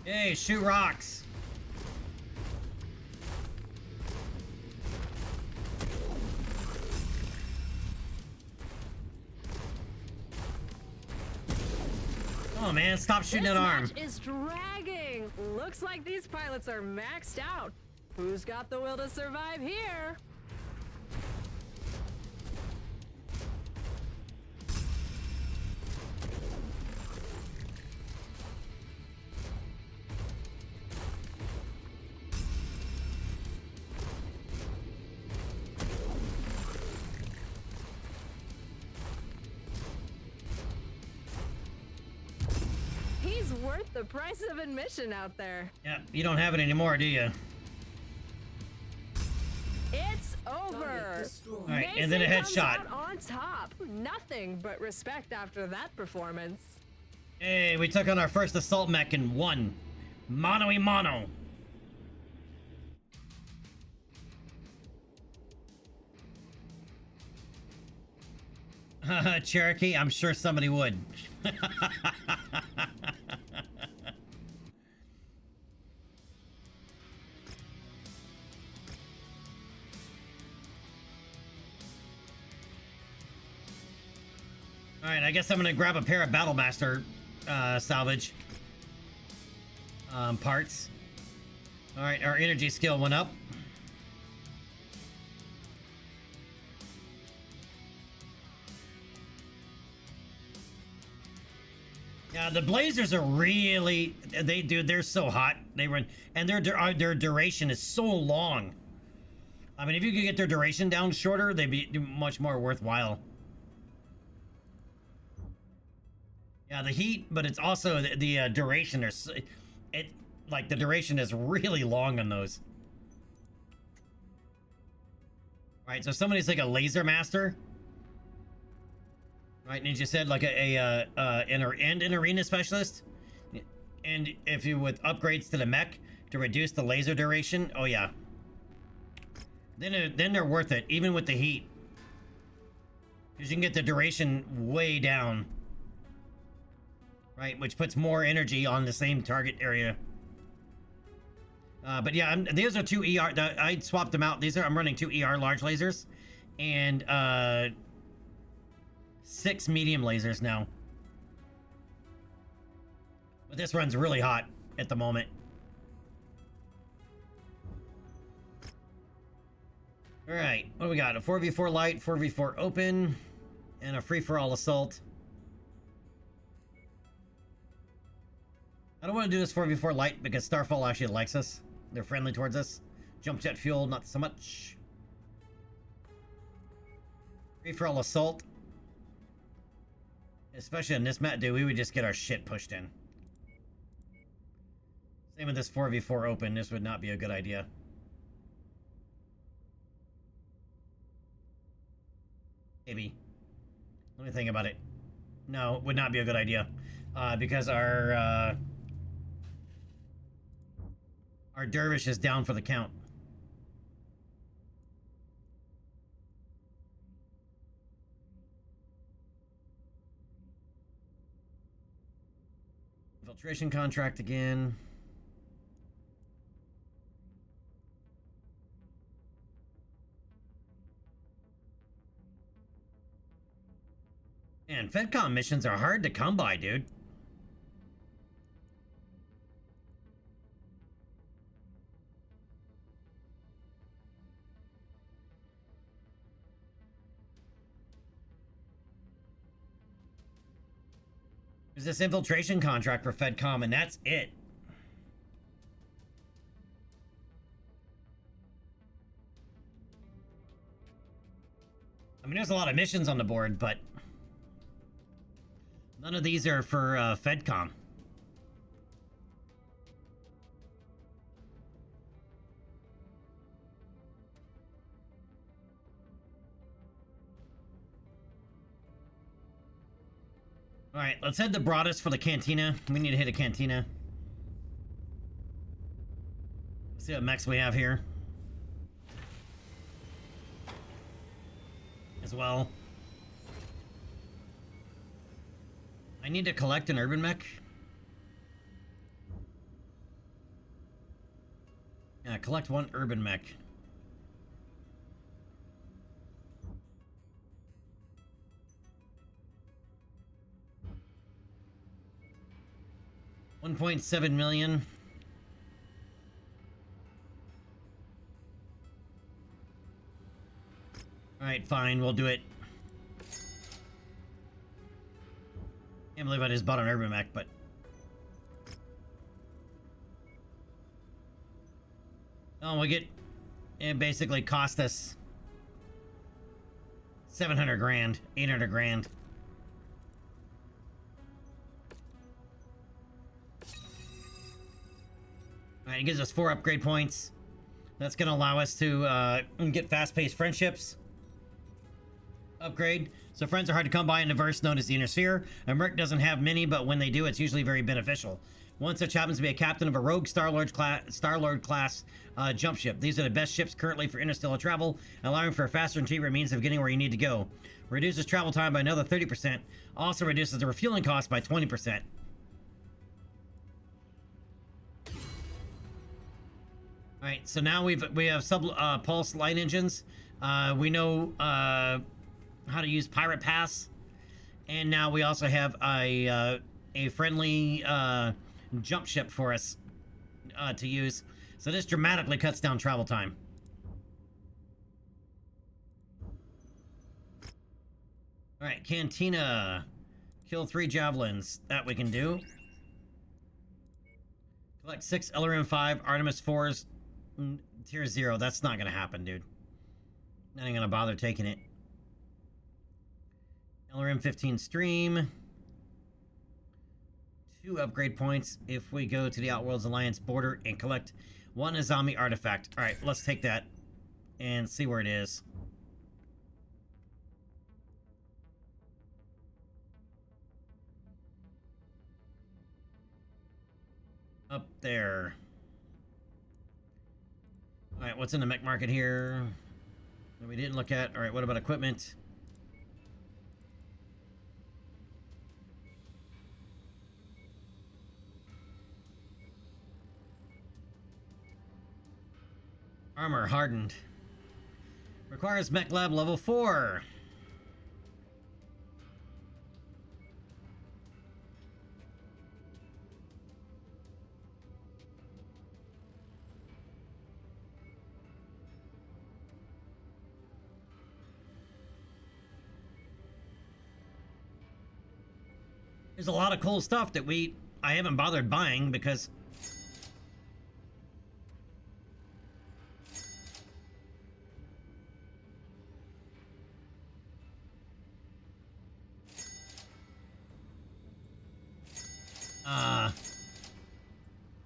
Hey, shoot rocks. Oh man, stop shooting that arm. This match is dragging. Looks like these pilots are maxed out. Who's got the will to survive here? He's worth the price of admission out there. Yeah, you don't have it anymore, do you? It's over. All right, and then a Mason headshot. comes out on top. Nothing but respect after that performance. Hey, we took on our first assault mech and won. Mono-y-mono. Cherokee, I'm sure somebody would. Alright, I guess I'm gonna grab a pair of Battlemaster salvage parts. Alright, our energy skill went up. Yeah, the Blazers are really, they're so hot. They run, and their duration is so long. I mean, if you could get their duration down shorter, they'd be much more worthwhile. Yeah, the heat, but it's also the duration. Like the duration is really long on those. Right, so somebody's like a laser master. Right, Ninja said like an arena specialist, and if you with upgrades to the mech to reduce the laser duration, oh yeah, then they're worth it even with the heat, because you can get the duration way down. Right, which puts more energy on the same target area. But yeah, these are two ER. I swapped them out. I'm running two ER large lasers, and 6 medium lasers now. But this run's really hot at the moment. All right, what do we got? A 4v4 light, 4v4 open, and a free-for-all assault. I don't want to do this 4v4 light because Starfall actually likes us. They're friendly towards us. Jump jet fuel, not so much. Free-for-all assault. Especially in this map, dude, we would just get our shit pushed in. Same with this 4v4 open. This would not be a good idea. Maybe. Let me think about it. No, it would not be a good idea. Because our dervish is down for the count. Infiltration contract again. Man, FedCom missions are hard to come by, dude. There's this infiltration contract for FedCom, and that's it. I mean, there's a lot of missions on the board, but none of these are for FedCom. All right, let's head to Broadus for the cantina. We need to hit a cantina. Let's see what mechs we have here. As well. I need to collect an urban mech. Yeah, collect one urban mech. $1.7 million. All right, fine, we'll do it. Can't believe I just bought an urban mech, but oh, we get it basically cost us 700 grand, 800 grand. All right, it gives us 4 upgrade points. That's going to allow us to get fast-paced friendships. Upgrade. So friends are hard to come by in the verse known as the Inner Sphere. A merc doesn't have many, but when they do, it's usually very beneficial. One such happens to be a captain of a rogue Star-Lord class jump ship. These are the best ships currently for interstellar travel, allowing for a faster and cheaper means of getting where you need to go. Reduces travel time by another 30%. Also reduces the refueling cost by 20%. All right, so now we have pulse light engines. We know how to use Pirate Pass, and now we also have a friendly jump ship for us to use. So this dramatically cuts down travel time. All right, Cantina, kill 3 javelins. That we can do. Collect 6 LRM 5 Artemis 4s. Tier 0, that's not gonna happen, dude. Not even gonna bother taking it. LRM 15 stream. 2 upgrade points if we go to the Outworlds Alliance border and collect 1 Azami artifact. Alright, let's take that and see where it is. Up there. Alright, what's in the mech market here that we didn't look at? Alright, what about equipment? Armor hardened. Requires mech lab level 4. There's a lot of cool stuff that I haven't bothered buying because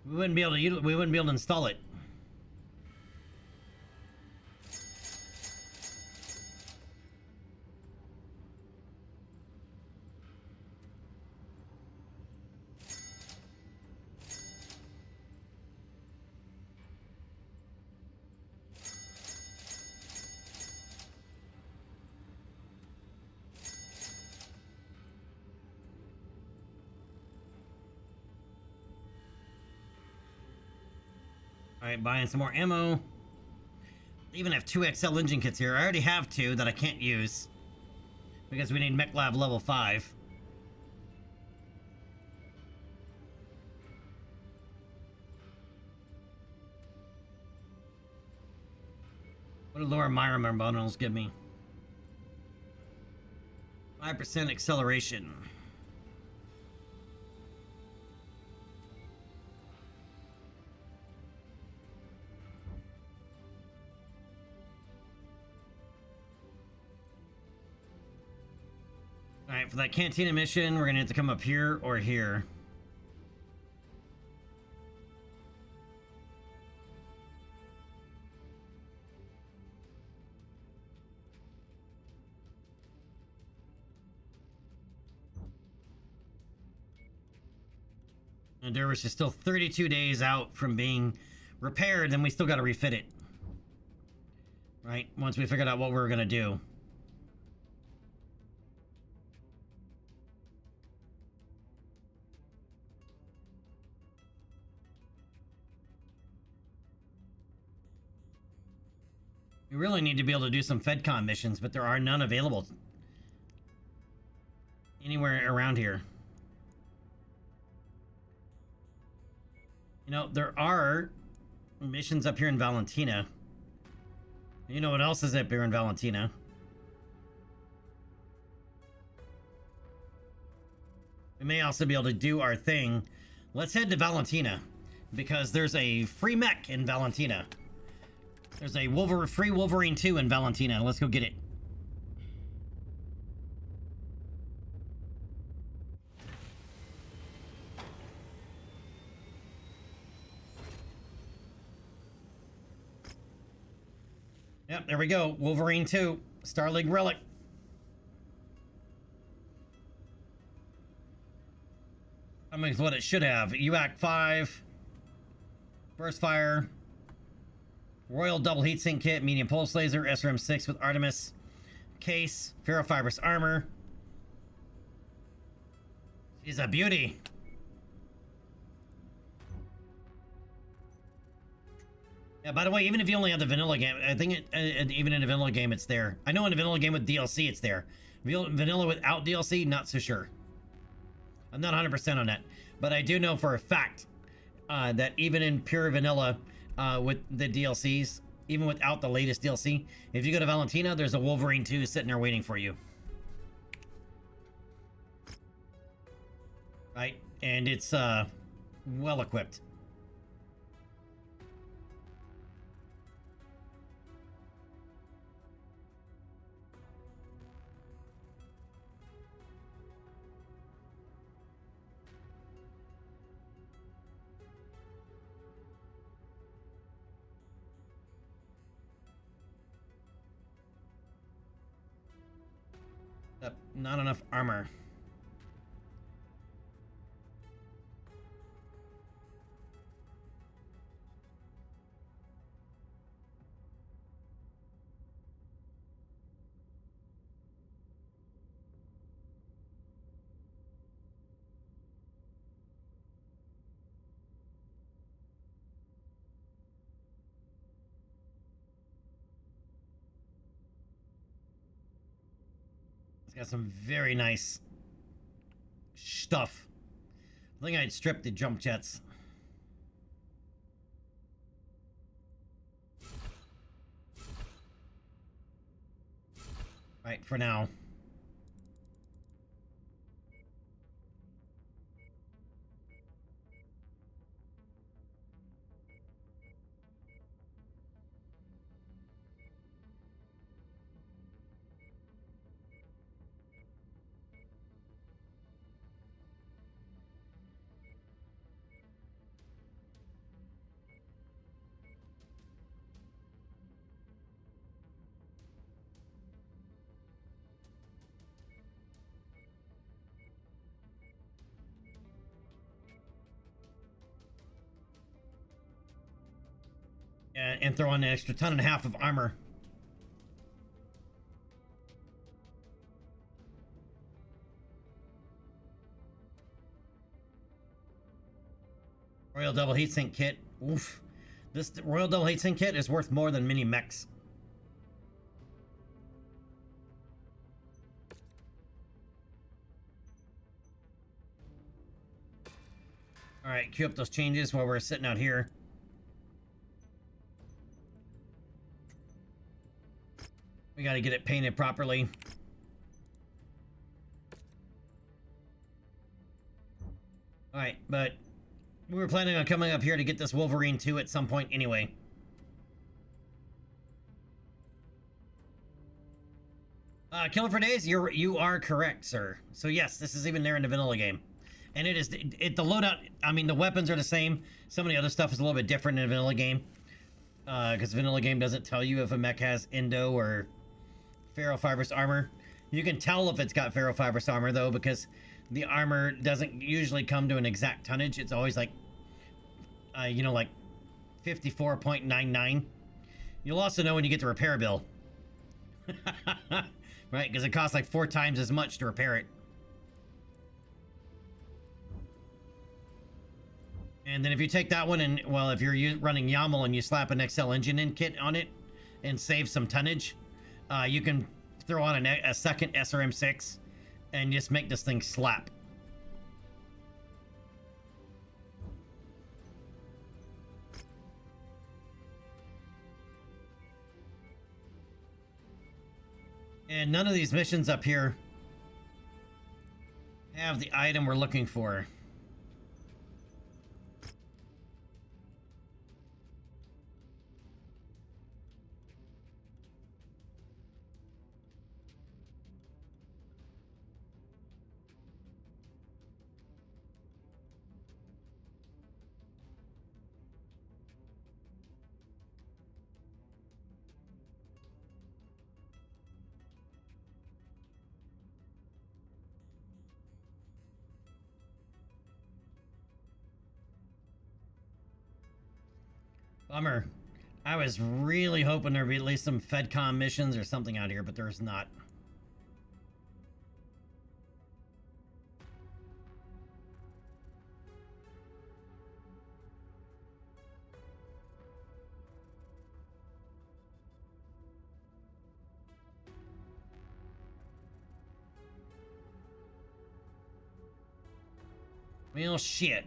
we wouldn't be able to install it. Alright, buying some more ammo. They even have 2 XL engine kits here. I already have 2 that I can't use because we need Mech Lab level 5. What do lower Myra bundles give me? 5% acceleration. Alright, for that Cantina mission, we're gonna have to come up here or here. And Dervish is still 32 days out from being repaired, and we still gotta refit it. Right? Once we figured out what we were gonna do. We really need to be able to do some FedCon missions, but there are none available anywhere around here. You know, there are missions up here in Valentina. You know what else is up here in Valentina? We may also be able to do our thing. Let's head to Valentina, because there's a free mech in Valentina. There's a free Wolverine 2 in Valentina. Let's go get it. Yep, there we go. Wolverine 2. Star League Relic. I mean, it's what it should have. UAC 5. Burst Fire. Royal Double Heatsink Kit, Medium Pulse Laser, SRM 6 with Artemis Case, Ferrofibrous Armor. She's a beauty. Yeah, by the way, even if you only have the vanilla game, I think even in a vanilla game it's there. I know in a vanilla game with DLC it's there. Vanilla without DLC, not so sure. I'm not 100% on that. But I do know for a fact that even in pure vanilla, with the DLCs, even without the latest DLC, if you go to Valentina, there's a Wolverine 2 sitting there waiting for you. Right? And it's well equipped. Not enough armor. It's got some very nice stuff. I think I'd strip the jump jets. Right, for now. And throw on an extra 1.5 tons of armor. Royal Double Heatsink Kit. Oof. This Royal Double Heatsink Kit is worth more than mini mechs. Alright, queue up those changes while we're sitting out here. We gotta get it painted properly. Alright, but we were planning on coming up here to get this Wolverine 2 at some point anyway. Killer for Days, you are correct, sir. So yes, this is even there in the vanilla game. And it is, the loadout, I mean, the weapons are the same. Some of the other stuff is a little bit different in a vanilla game. Because vanilla game doesn't tell you if a mech has Endo or ferrofibrous armor. You can tell if it's got ferrofibrous armor, though, because the armor doesn't usually come to an exact tonnage. It's always like, you know, like 54.99. You'll also know when you get the repair bill. Right, because it costs like 4 times as much to repair it. And then if you take that one and, well, if you're running YAML and you slap an XL engine in kit on it and save some tonnage, you can throw on a second SRM6 and just make this thing slap. And none of these missions up here have the item we're looking for. Bummer. I was really hoping there'd be at least some FedCom missions or something out here, but there's not. Well, shit.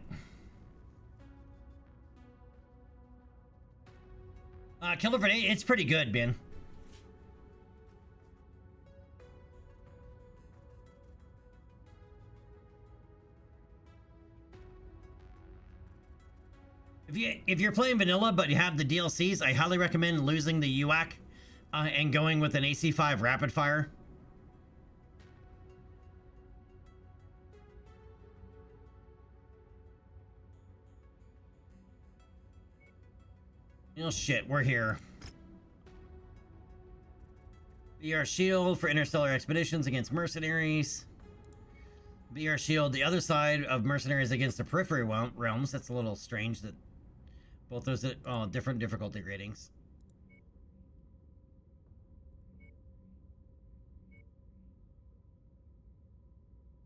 Killer for Days, it's pretty good, Ben. If you're playing vanilla but you have the DLCs, I highly recommend losing the UAC and going with an AC5 rapid fire. Oh shit, we're here. VR Shield for interstellar expeditions against mercenaries. VR Shield, the other side of mercenaries against the periphery realms. That's a little strange that both those are different difficulty ratings.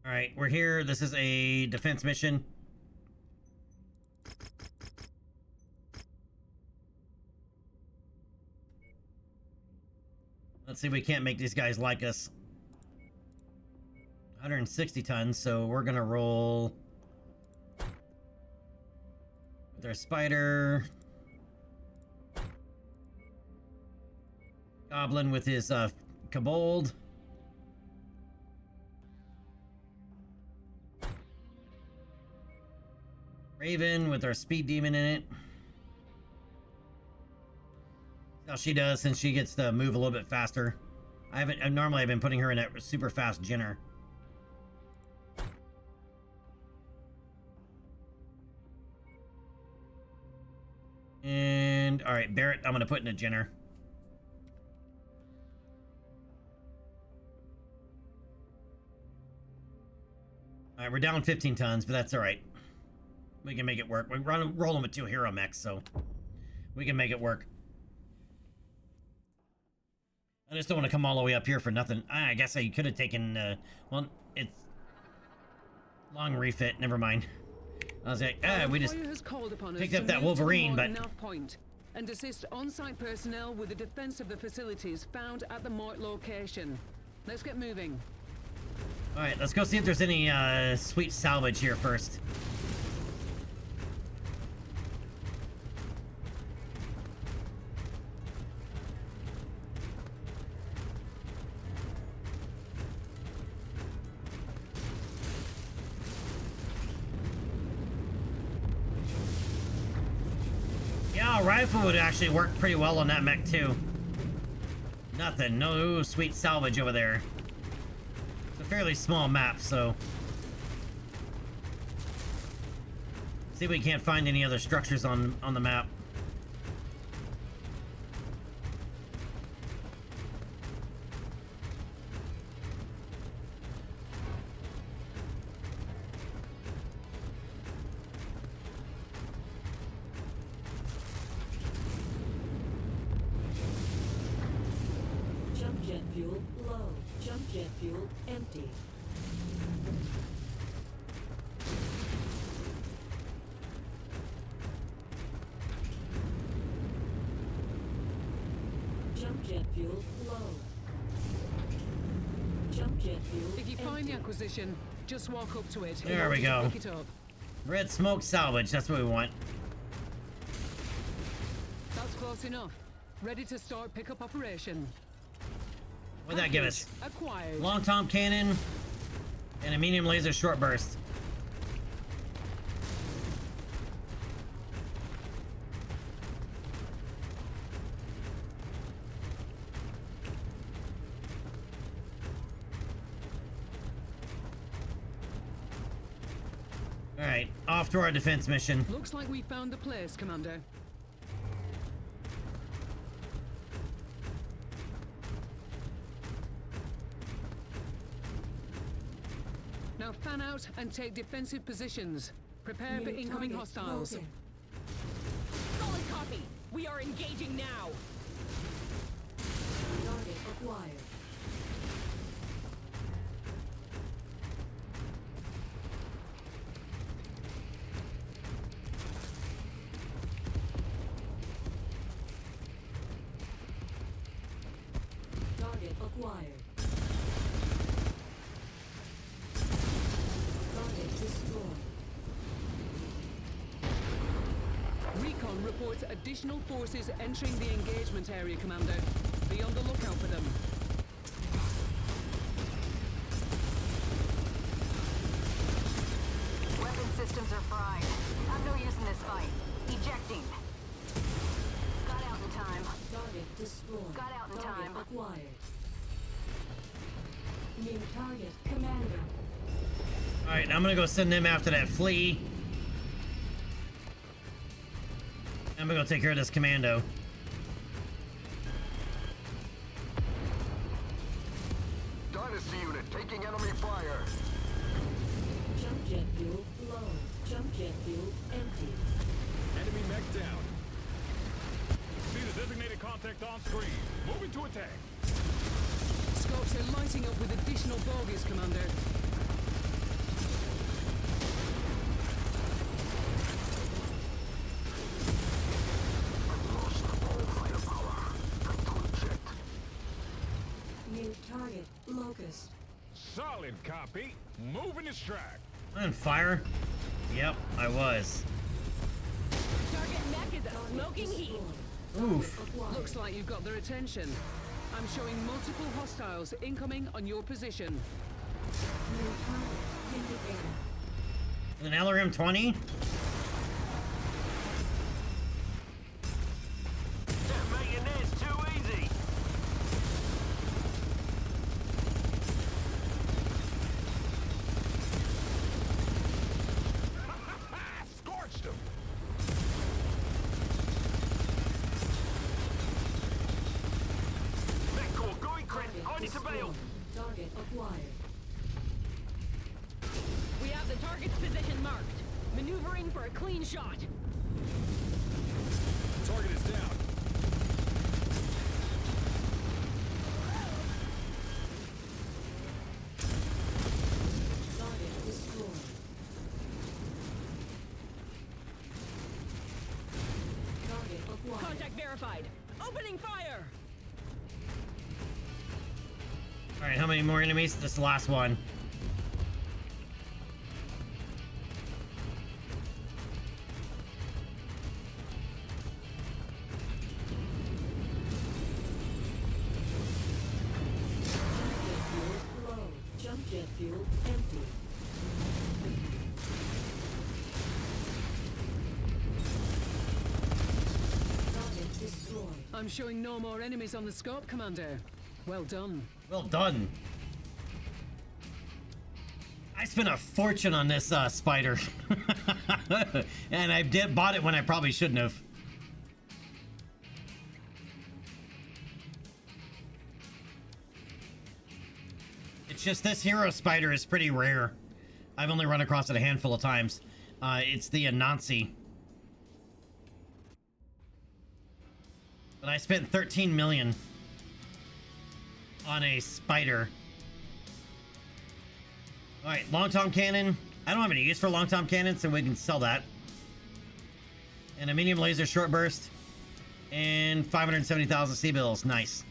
Alright, we're here. This is a defense mission. Let's see if we can't make these guys like us. 160 tons, so we're gonna roll with our spider. Goblin with his kobold. Raven with our speed demon in it. How she does since she gets to move a little bit faster. Normally I've been putting her in that super fast Jenner. And all right, Barrett, I'm gonna put in a Jenner. All right, we're down 15 tons, but that's all right. We can make it work. We roll them with 2 hero mechs, so we can make it work. I just don't want to come all the way up here for nothing. I guess I could have taken, well, it's long refit. Never mind. I was like, we just picked up that Wolverine, but... Point and assist on-site personnel with the defense of the facilities found at the Mort location. Let's get moving. Alright, let's go see if there's any, sweet salvage here first. Yeah, a rifle would actually work pretty well on that mech too. Nothing, no sweet salvage over there. It's a fairly small map, so... see if we can't find any other structures on the map. Jump jet fuel low. Jump jet fuel empty. Jump jet fuel low. Jump jet fuel If you find the acquisition, just walk up to it. There we go. Pick it up. Red smoke salvage, that's what we want. That's close enough. Ready to start pickup operation. What'd that give us? Acquired. Long tom cannon and a medium laser short burst. Alright, off to our defense mission. Looks like we found the place, Commander. Now fan out and take defensive positions. Prepare for incoming hostiles. Solid copy. We are engaging now. Target acquired. Target acquired. Target destroyed. Recon reports additional forces entering the engagement area, Commander. Be on the lookout for them. Weapon systems are fried. I'm no use in this fight. Ejecting. Got out in time. Target destroyed. Got out in Target time. acquired. New target, Commander. Alright, I'm gonna go send them after that flea. I'm gonna go take care of this commando. Dynasty unit taking enemy fire. Jump jet fuel low. Jump jet fuel empty. Enemy mech down. See the designated contact on screen. Moving to attack. Scopes are lighting up with additional bogies, Commander. New target, Locust. Solid copy. Moving to strike. On fire? Yep, I was. Target mech is a smoking heap. Oof. Looks like you've got their attention. I'm showing multiple hostiles incoming on your position. New target in the air. An LRM-20? Making this too easy. Scorched him. Mech core going crit. On it to bail. Target acquired. We have the target's position marked. Maneuvering for a clean shot. Target is down. Contact verified. Opening fire! Alright, how many more enemies? This is the last one. Low. Jump jet fuel empty. Target destroyed. I'm showing no more enemies on the scope, Commander. Well done. Well done. I spent a fortune on this spider. And I bought it when I probably shouldn't have. It's just this hero spider is pretty rare. I've only run across it a handful of times. It's the Anansi. But I spent 13 million on a spider. Alright, long tom cannon. I don't have any use for long tom cannon, so we can sell that. And a medium laser short burst. And 570,000 C-bills. Nice.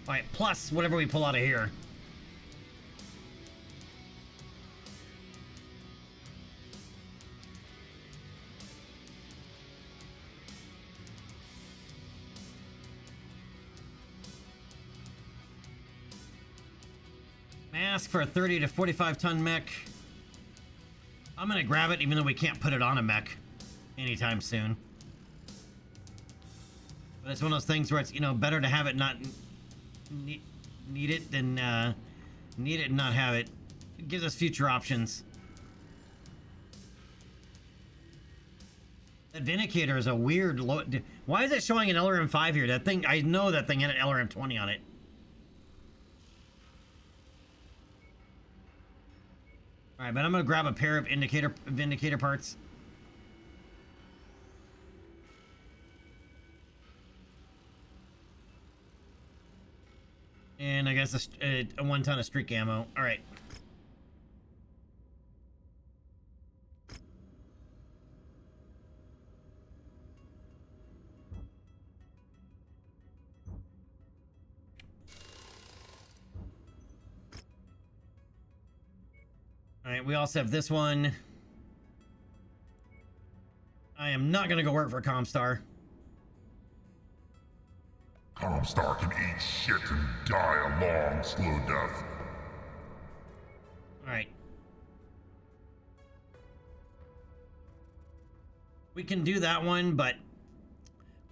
Alright, plus whatever we pull out of here. Mask for a 30 to 45 ton mech. I'm gonna grab it even though we can't put it on a mech anytime soon. But it's one of those things where it's, you know, better to have it not need it than need it and not have it. It gives us future options. That Vindicator is a weird low. Why is it showing an LRM 5 here? That thing, I know that thing had an LRM 20 on it. Alright, but I'm gonna grab a pair of Vindicator parts. And I guess a 1 ton of streak ammo. Alright. Alright, we also have this one. I am not gonna go work for Comstar. Comstar can eat shit and die a long, slow death. Alright. We can do that one, but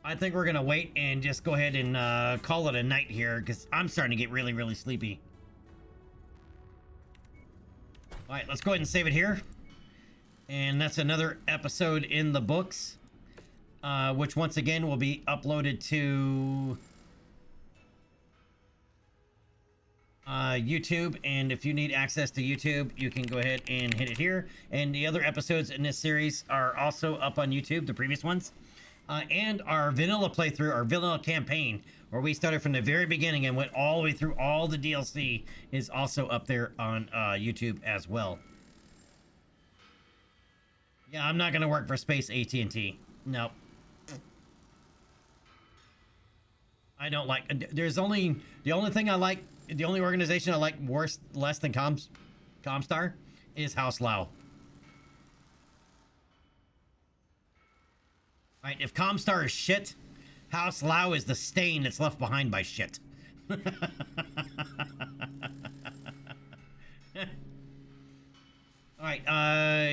I think we're gonna wait and just go ahead and call it a night here, because I'm starting to get really, really sleepy. Alright, let's go ahead and save it here. And that's another episode in the books. Which once again will be uploaded to YouTube. And if you need access to YouTube, you can go ahead and hit it here. And the other episodes in this series are also up on YouTube, the previous ones. And our vanilla playthrough, our vanilla campaign, where we started from the very beginning and went all the way through all the DLC, is also up there on YouTube as well. Yeah, I'm not gonna work for Space AT&T. Nope. I don't like. There's only the only thing I like. The only organization I like less than Comstar is House Lao. All right, if Comstar is shit, House Lao is the stain that's left behind by shit. All right,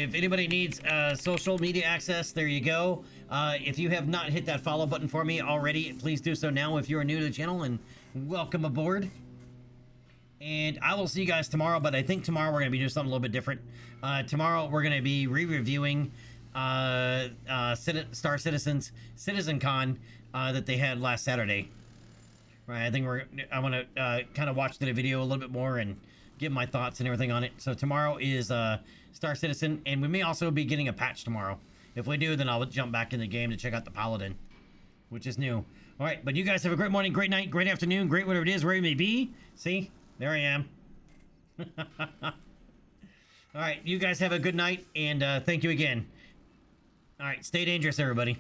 if anybody needs social media access, there you go. If you have not hit that follow button for me already, please do so now if you are new to the channel, and welcome aboard. And I will see you guys tomorrow, but I think tomorrow we're going to be doing something a little bit different. Tomorrow we're going to be re-reviewing Star Citizen's CitizenCon that they had last Saturday. Right, I think I want to kind of watch the video a little bit more and give my thoughts and everything on it. So tomorrow is Star Citizen, and we may also be getting a patch tomorrow. If we do, then I'll jump back in the game to check out the Paladin, which is new. All right, but you guys have a great morning, great night, great afternoon, great whatever it is, where you may be. See, there I am. All right, you guys have a good night, and thank you again. All right, stay dangerous, everybody.